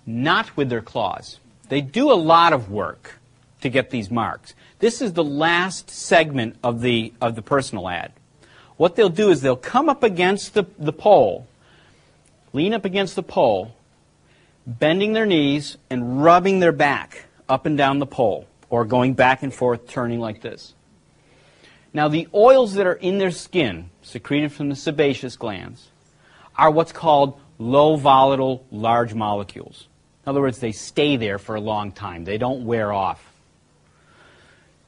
Not with their claws. They do a lot of work to get these marks. This is the last segment of the personal ad. What they'll do is they'll come up against the pole, lean up against the pole, bending their knees and rubbing their back up and down the pole, or going back and forth, turning like this. Now, the oils that are in their skin, secreted from the sebaceous glands, are what's called low volatile large molecules. In other words, they stay there for a long time. They don't wear off.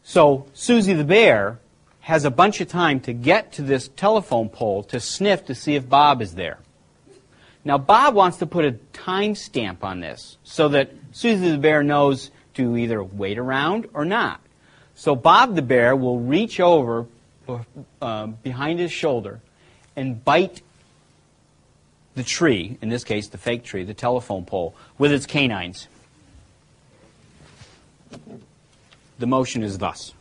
So Susie the bear has a bunch of time to get to this telephone pole to sniff to see if Bob is there. Now, Bob wants to put a time stamp on this so that Susie the bear knows to either wait around or not. So Bob the bear will reach over behind his shoulder and bite the tree, in this case the fake tree, the telephone pole, with its canines. The motion is thus.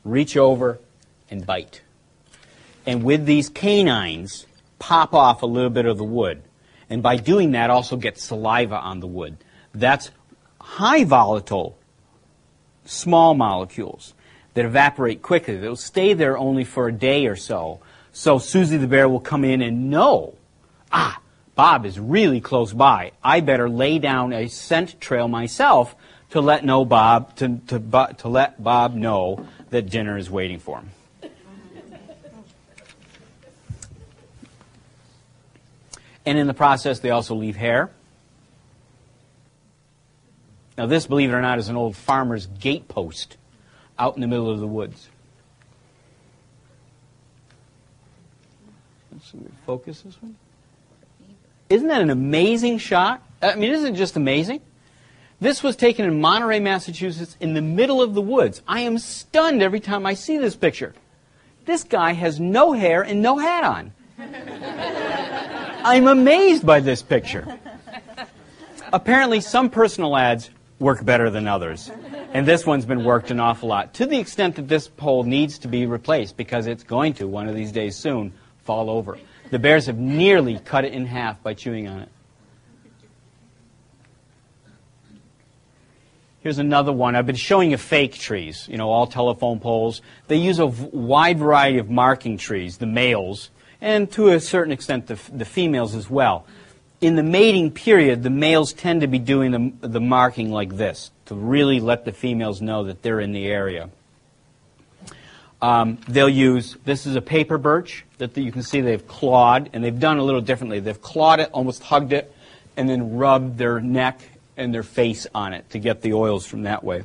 Reach over and bite. And with these canines, pop off a little bit of the wood. And by doing that, also get saliva on the wood. That's high volatile, small molecules that evaporate quickly. They'll stay there only for a day or so. So Susie the bear will come in and know, Bob is really close by. I better lay down a scent trail myself to let Bob know that dinner is waiting for him. And in the process, they also leave hair. Now this, believe it or not, is an old farmer's gate post out in the middle of the woods. Let's see, focus this one. Isn't that an amazing shot? I mean, isn't it just amazing? This was taken in Monterey, Massachusetts, in the middle of the woods. I am stunned every time I see this picture. This guy has no hair and no hat on. I'm amazed by this picture. Apparently, some personal ads work better than others. And this one's been worked an awful lot, to the extent that this pole needs to be replaced because it's going to, one of these days soon, fall over. The bears have nearly cut it in half by chewing on it. Here's another one. I've been showing you fake trees, all telephone poles. They use a wide variety of marking trees, the males, and to a certain extent the females as well. In the mating period, the males tend to be doing the marking like this, to really let the females know that they're in the area. They'll use, this is a paper birch that you can see they've clawed, and they've done a little differently. They've clawed it, almost hugged it, and then rubbed their neck and their face on it to get the oils from that way.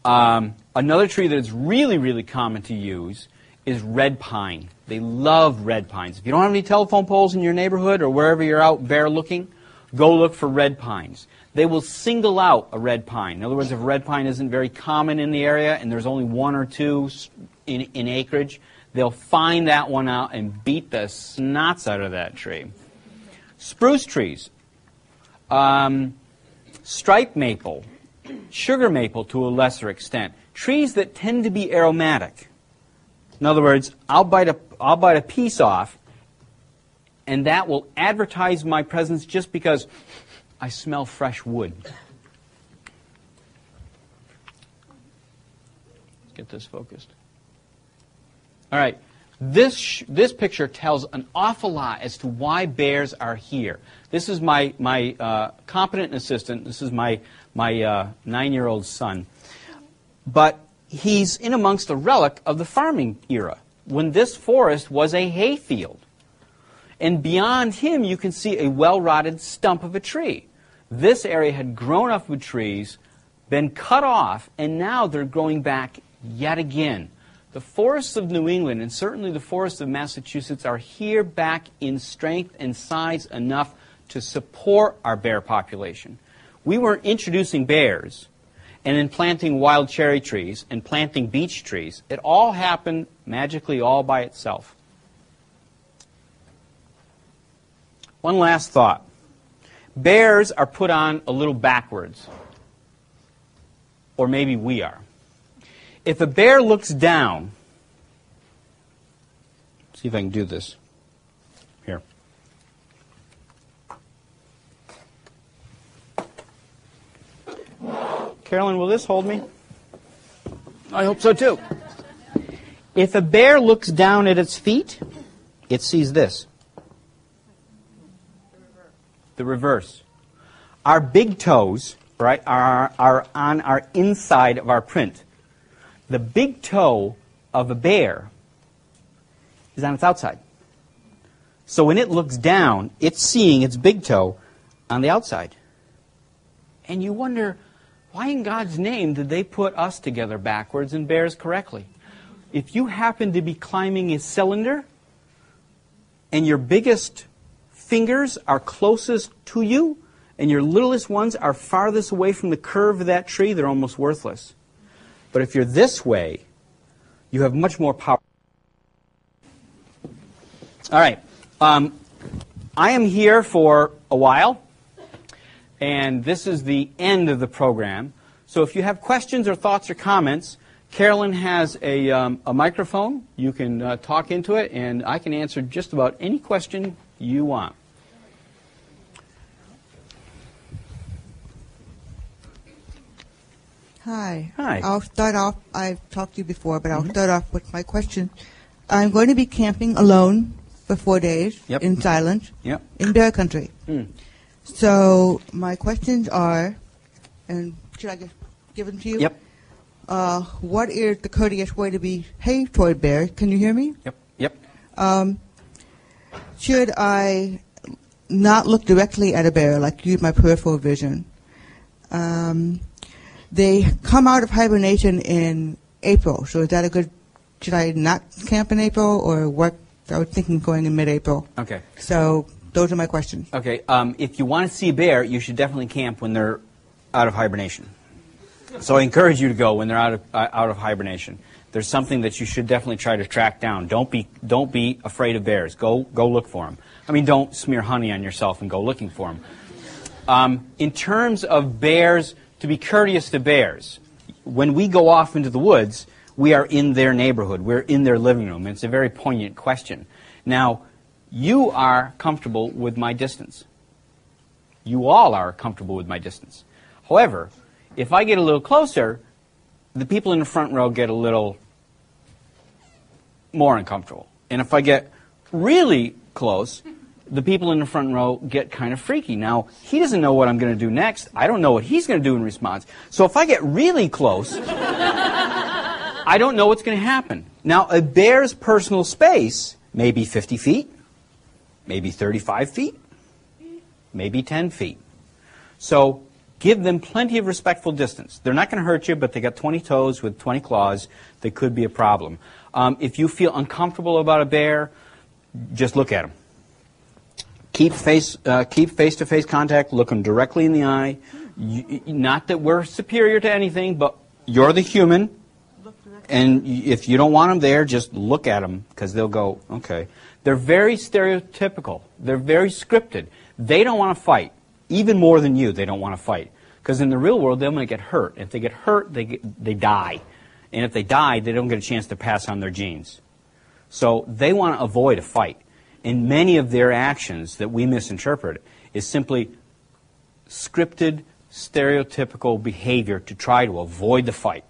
Another tree that is really, really common to use is red pine. They love red pines. If you don't have any telephone poles in your neighborhood or wherever you're out bear looking, go look for red pines. they will single out a red pine. In other words, if a red pine isn't very common in the area and there's only one or two in acreage, they'll find that one out and beat the snots out of that tree. Spruce trees, striped maple, sugar maple to a lesser extent, trees that tend to be aromatic. In other words, I'll bite a piece off, and that will advertise my presence just because I smell fresh wood. Let's get this focused. All right. This picture tells an awful lot as to why bears are here. This is my competent assistant. This is my 9-year-old son. But he's in amongst a relic of the farming era, when this forest was a hayfield. And beyond him, you can see a well-rotted stump of a tree. This area had grown up with trees, been cut off, and now they're growing back yet again. The forests of New England, and certainly the forests of Massachusetts, are here back in strength and size enough to support our bear population. We were introducing bears and then planting wild cherry trees and planting beech trees. It all happened magically all by itself. One last thought. Bears are put on a little backwards. Or maybe we are. If a bear looks down, see if I can do this. Here. Carolyn, will this hold me? I hope so too. If a bear looks down at its feet, it sees this. The reverse. Our big toes, right, are on our inside of our print. The big toe of a bear is on its outside. So when it looks down, it's seeing its big toe on the outside. And you wonder, why in God's name did they put us together backwards and bears correctly? If you happen to be climbing a cylinder and your biggest fingers are closest to you and your littlest ones are farthest away from the curve of that tree, they're almost worthless. But if you're this way, you have much more power. All right. I am here for a while, and this is the end of the program. So if you have questions or thoughts or comments, Carolyn has a microphone. You can talk into it, and I can answer just about any question you want.
Hi.
Hi.
I'll start off, I've talked to you before, but I'll start off with my question. I'm going to be camping alone for 4 days in silence in bear country. So my questions are, and should I just give them to you?
Yep.
What is the courteous way to behave toward bears? Can you hear me?
Yep.
Should I not look directly at a bear, like use my peripheral vision? They come out of hibernation in April, so is that a good, should I not camp in April or work? I was thinking going in mid-April.
Okay.
So those are my questions.
Okay. If you want to see a bear, you should definitely camp when they're out of hibernation. So I encourage you to go when they're out of hibernation. There's something that you should definitely try to track down. Don't be afraid of bears. Go look for them. I mean, don't smear honey on yourself and go looking for them. In terms of bears, to be courteous to bears, when we go off into the woods, we are in their neighborhood. We're in their living room. It's a very poignant question. Now, you are comfortable with my distance. You all are comfortable with my distance. However, if I get a little closer, the people in the front row get a little more uncomfortable. And if I get really close, the people in the front row get kind of freaky. Now, he doesn't know what I'm going to do next. I don't know what he's going to do in response. So if I get really close, I don't know what's going to happen. Now, a bear's personal space may be 50 feet, maybe 35 feet, maybe 10 feet. So give them plenty of respectful distance. They're not going to hurt you, but they got 20 toes with 20 claws. They could be a problem. If you feel uncomfortable about a bear, just look at them. Keep face-to-face contact. Look them directly in the eye. Not that we're superior to anything, but you're the human, and if you don't want them there, just look at them, because they'll go, okay. They're very stereotypical. They're very scripted. They don't want to fight. Even more than you, they don't want to fight. Because in the real world, they're going to get hurt. If they get hurt, they die. And if they die, they don't get a chance to pass on their genes. So they want to avoid a fight. And many of their actions that we misinterpret is simply scripted, stereotypical behavior to try to avoid the fight.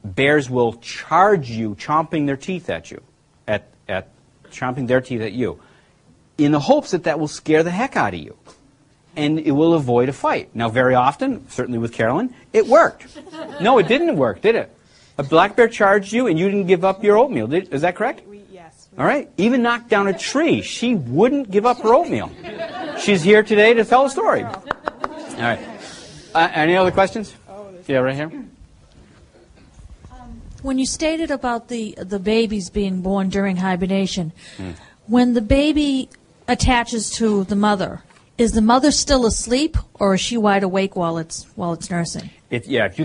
Bears will charge you, chomping their teeth at you, chomping their teeth at you, in the hopes that that will scare the heck out of you. And it will avoid a fight. Now, very often, certainly with Carolyn, it worked. No, it didn't work, did it? A black bear charged you and you didn't give up your oatmeal. Is that correct?
Yes.
All right. Even knocked down a tree. She wouldn't give up her oatmeal. She's here today to tell a story. All right. Any other questions? Yeah, right here.
When you stated about the babies being born during hibernation, when the baby attaches to the mother, is the mother still asleep, or is she wide awake while it's nursing?
Yeah, if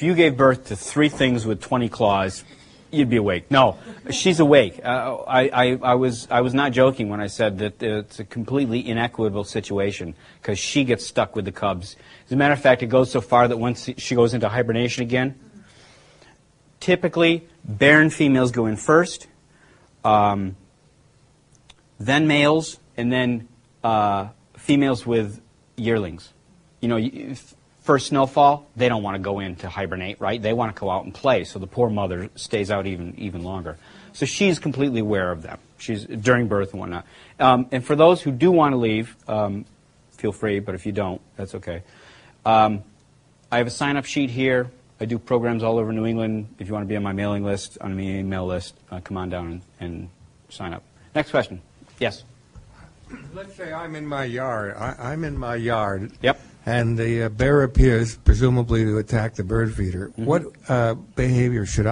you gave birth to 3 things with 20 claws, you'd be awake. No, she's awake. I was not joking when I said that it's a completely inequitable situation because she gets stuck with the cubs. As a matter of fact, it goes so far that once she goes into hibernation again, typically barren females go in first, then males, and then females with yearlings. You know, first snowfall, they don't want to go in to hibernate, right? They want to go out and play, so the poor mother stays out even longer. So she's completely aware of them. She's during birth and whatnot. And for those who do want to leave, feel free, but if you don't, that's okay. I have a sign-up sheet here. I do programs all over New England. If you want to be on my mailing list, on my email list, come on down and sign up. Next question. Yes?
Let's say I'm in my yard. I'm in my yard.
Yep.
And the bear appears, presumably to attack the bird feeder.
Mm-hmm.
What behavior should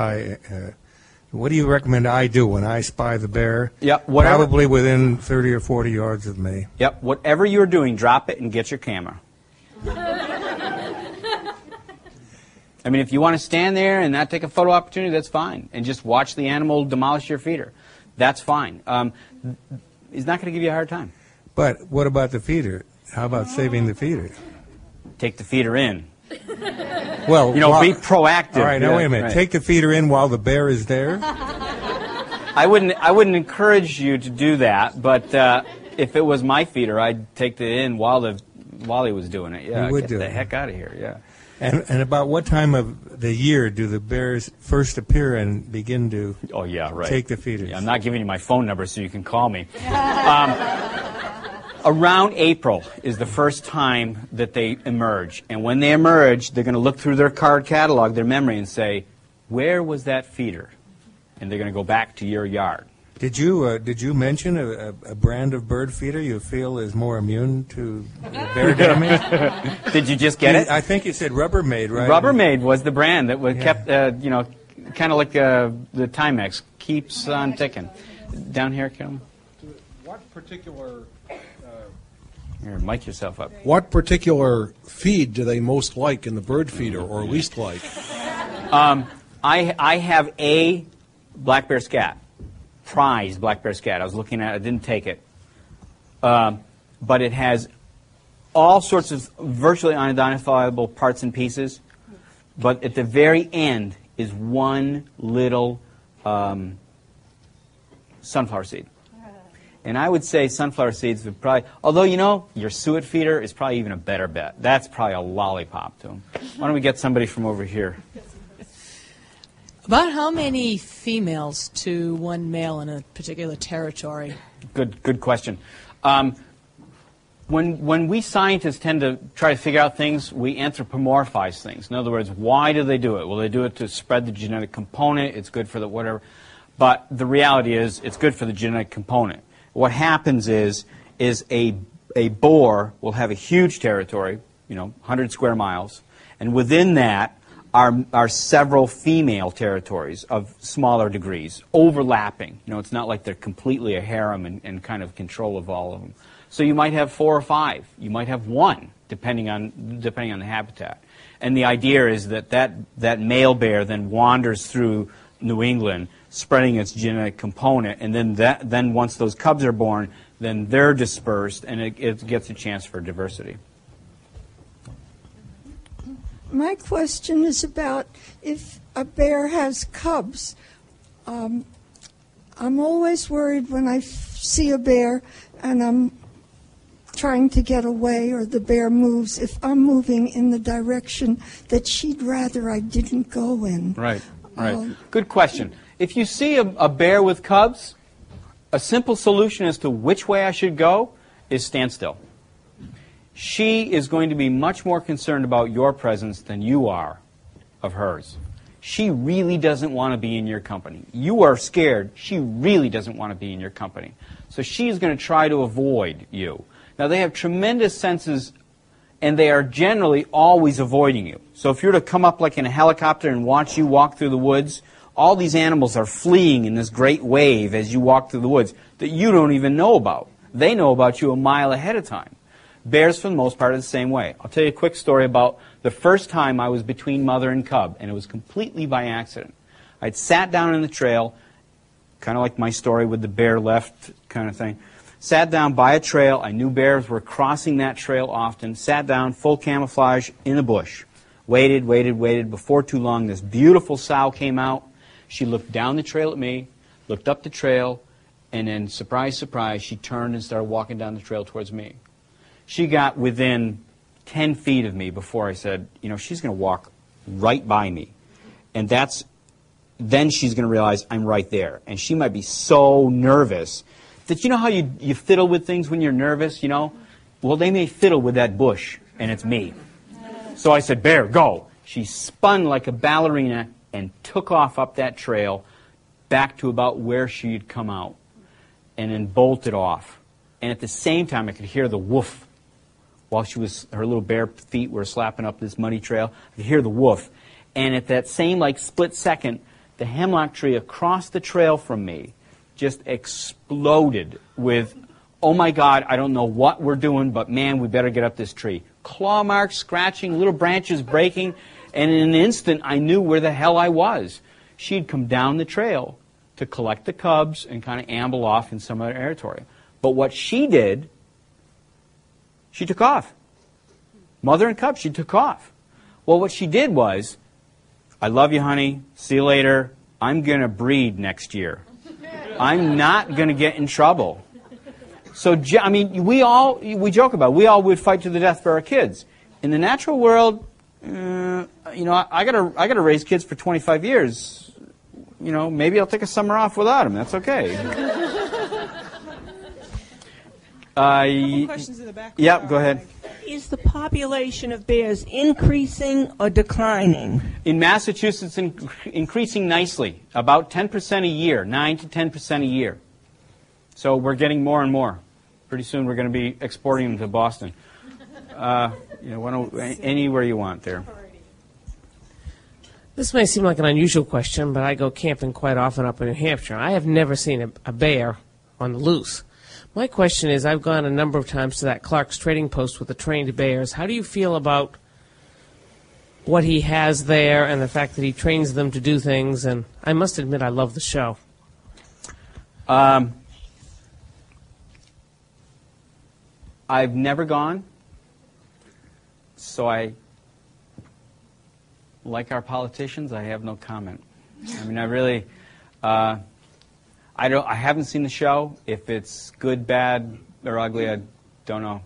what do you recommend I do when I spy the bear?
Yep, whatever.
Probably within 30 or 40 yards of me.
Yep, whatever you're doing, drop it and get your camera. I mean, if you want to stand there and not take a photo opportunity, that's fine. And just watch the animal demolish your feeder. That's fine. He's not going to give you a hard time.
But what about the feeder? How about saving the feeder?
Take the feeder in.
Well,
be proactive.
All right, now wait a minute.
Right.
Take the feeder in while the bear is there?
I wouldn't encourage you to do that, but if it was my feeder, I'd take it in while he was doing it. Yeah, get the heck out of here. Yeah.
And about what time of the year do the bears first appear and begin to take the feeders?
Yeah, I'm not giving you my phone number so you can call me. Around April is the first time that they emerge. And when they emerge, they're going to look through their card catalog, their memory, and say, where was that feeder? And they're going to go back to your yard.
Did you mention a brand of bird feeder you feel is more immune to bear damage?
Did you just get it?
I think you said Rubbermaid, right?
Rubbermaid was the brand that was kept, kind of like the Timex, keeps on ticking. Down here, Carolyn?
What particular...
Here, mic yourself up.
What particular feed do they most like in the bird feeder, or least like?
I have a black bear scat. Prized black bear scat. I was looking at it. I didn't take it. But it has all sorts of virtually unidentifiable parts and pieces. But at the very end is one little sunflower seed. And I would say sunflower seeds would probably, although, your suet feeder is probably even a better bet. That's probably a lollipop to them. Why don't we get somebody from over here?
About how many females to one male in a particular territory?
Good question. When we scientists tend to try to figure out things, we anthropomorphize things. In other words, why do they do it? Well, they do it to spread the genetic component. It's good for the whatever. But the reality is it's good for the genetic component. What happens is a boar will have a huge territory, 100 square miles, and within that are several female territories of smaller degrees, overlapping. It's not like they're completely a harem and kind of control of all of them. So you might have 4 or 5. You might have 1, depending on the habitat. And the idea is that male bear then wanders through New England, spreading its genetic component, and then once those cubs are born, then they're dispersed, and it gets a chance for diversity.
My question is about if a bear has cubs. I'm always worried when I see a bear and I'm trying to get away or the bear moves, if I'm moving in the direction that she'd rather I didn't go in.
Right. Good question. If you see a bear with cubs, a simple solution as to which way I should go is stand still. She is going to be much more concerned about your presence than you are of hers. She really doesn't want to be in your company. You are scared. She really doesn't want to be in your company. So she's going to try to avoid you. Now, they have tremendous senses, and they are generally always avoiding you. So if you were to come up like in a helicopter and watch you walk through the woods, all these animals are fleeing in this great wave as you walk through the woods that you don't even know about. They know about you a mile ahead of time. Bears, for the most part, are the same way. I'll tell you a quick story about the first time I was between mother and cub, and it was completely by accident. I'd sat down in the trail, kind of like my story with the bear left kind of thing. Sat down by a trail. I knew bears were crossing that trail often. Sat down, full camouflage, in the bush. Waited. Before too long, this beautiful sow came out. She looked down the trail at me, looked up the trail, and then, surprise, surprise, she turned and started walking down the trail towards me. She got within 10 feet of me before I said, she's going to walk right by me. And then she's going to realize I'm right there. And she might be so nervous that, how you fiddle with things when you're nervous, Well, they may fiddle with that bush, and it's me. So I said, bear, go. She spun like a ballerina and took off up that trail back to about where she had come out, and then bolted off. And at the same time, I could hear the woof. While her little bare feet were slapping up this muddy trail, I could hear the woof. And at that same split second, the hemlock tree across the trail from me just exploded with, oh my God, I don't know what we're doing, but man, we better get up this tree. Claw marks, scratching, little branches breaking, and in an instant, I knew where the hell I was. She'd come down the trail to collect the cubs and kind of amble off in some other territory. But what she did, she took off. Mother and cub, she took off. Well, what she did was, I love you, honey. See you later. I'm going to breed next year. I'm not going to get in trouble. So, we joke about it. We all would fight to the death for our kids. In the natural world, I gotta raise kids for 25 years. Maybe I'll take a summer off without them. That's okay.
Couple questions in the back.
Yeah, go ahead.
Is the population of bears increasing or declining?
In Massachusetts, increasing nicely, about 10% a year, 9 to 10% a year. So we're getting more and more. Pretty soon we're going to be exporting them to Boston. Anywhere you want there.
This may seem like an unusual question, but I go camping quite often up in New Hampshire. I have never seen a bear on the loose. My question is, I've gone a number of times to that Clark's Trading Post with the trained bears. How do you feel about what he has there and the fact that he trains them to do things? And I must admit, I love the show.
I've never gone, so like our politicians, I have no comment. I haven't seen the show. If it's good, bad, or ugly, I don't know.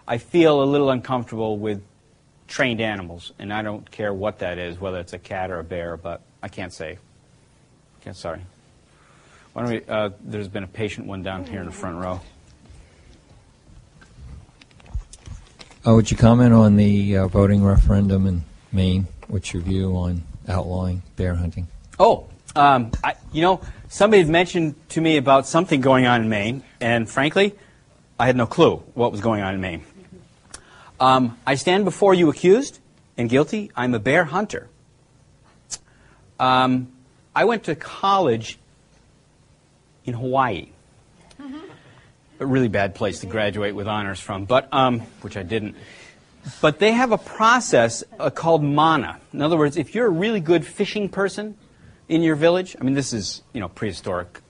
I feel a little uncomfortable with trained animals, and I don't care what that is, whether it's a cat or a bear, but I can't say. Sorry. Why don't we, there's been a patient one down here in the front row.
Would you comment on the voting referendum in Maine? What's your view on outlawing bear hunting?
Somebody had mentioned to me about something going on in Maine, and frankly, I had no clue what was going on in Maine. I stand before you accused and guilty. I'm a bear hunter. I went to college in Hawaii. a really bad place to graduate with honors from, but which I didn't. But they have a process called mana. In other words, if you're a really good fishing person in your village, I mean, this is, prehistoric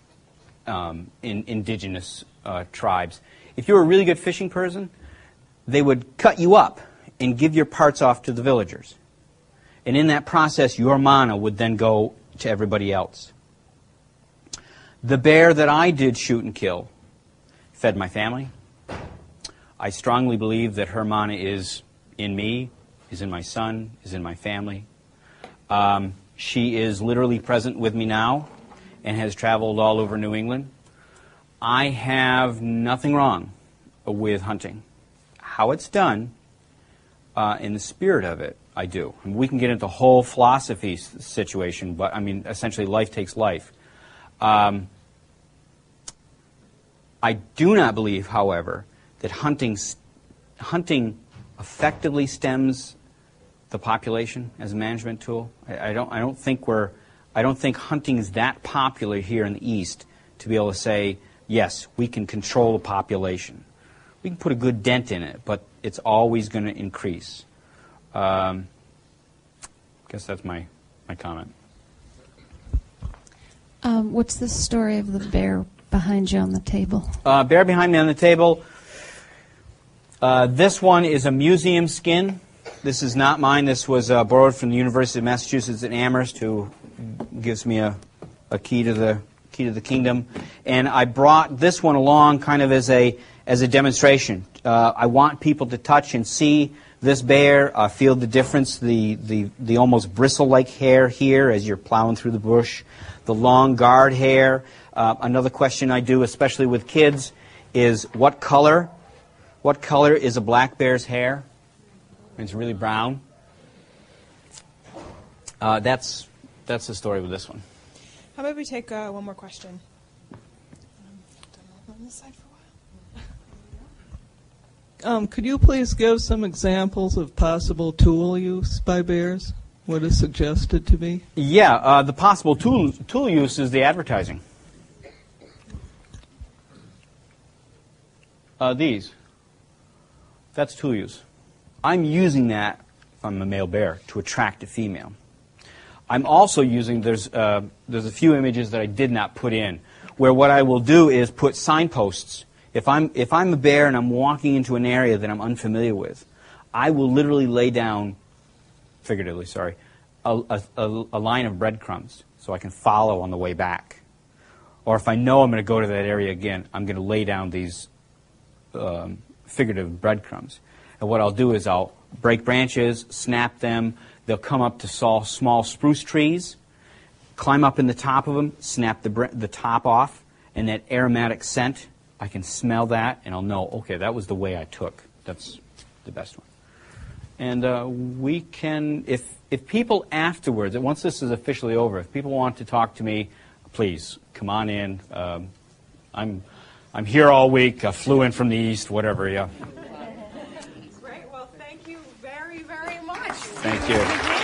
indigenous tribes. If you're a really good fishing person, they would cut you up and give your parts off to the villagers. And in that process, your mana would then go to everybody else. The bear that I did shoot and kill fed my family. I strongly believe that her mana is in me, is in my son, is in my family. She is literally present with me now and has traveled all over New England. I have nothing wrong with hunting. How it's done, in the spirit of it, I do. And we can get into the whole philosophy situation, but I mean, essentially, life takes life. I do not believe, however, that hunting effectively stems the population as a management tool. I don't think hunting is that popular here in the East to be able to say, yes, we can control the population. We can put a good dent in it, but it's always going to increase. I guess that's my comment.
What's the story of the bear behind you on the table?
Bear behind me on the table. This one is a museum skin. This is not mine. This was borrowed from the University of Massachusetts at Amherst, who gives me a key to the kingdom. And I brought this one along kind of as a demonstration. I want people to touch and see this bear, feel the difference, the almost bristle-like hair here as you're plowing through the bush, the long guard hair. Another question I do, especially with kids, is what color is a black bear's hair? It's really brown. That's the story with this one.
How about we take one more question? On this side for a while.
Could you please give some examples of possible tool use by bears? What is suggested to be?
Yeah, the possible tool use is the advertising. These. That's tool use. I'm using that, if I'm a male bear, to attract a female. I'm also using, there's a few images that I did not put in, where what I will do is put signposts. If I'm a bear and I'm walking into an area that I'm unfamiliar with, I will literally lay down, figuratively, sorry, a line of breadcrumbs so I can follow on the way back. Or if I know I'm going to go to that area again, I'm going to lay down these figurative breadcrumbs. And what I'll do is I'll break branches, snap them. They'll come up to small spruce trees, climb up in the top of them, snap the top off, and that aromatic scent, I can smell that, and I'll know, okay, that was the way I took. That's the best one. And we can, if people afterwards, once this is officially over, if people want to talk to me, please come on in. I'm here all week. I flew in from the East, whatever, yeah.
Great. Well, thank you very, very much.
Thank you.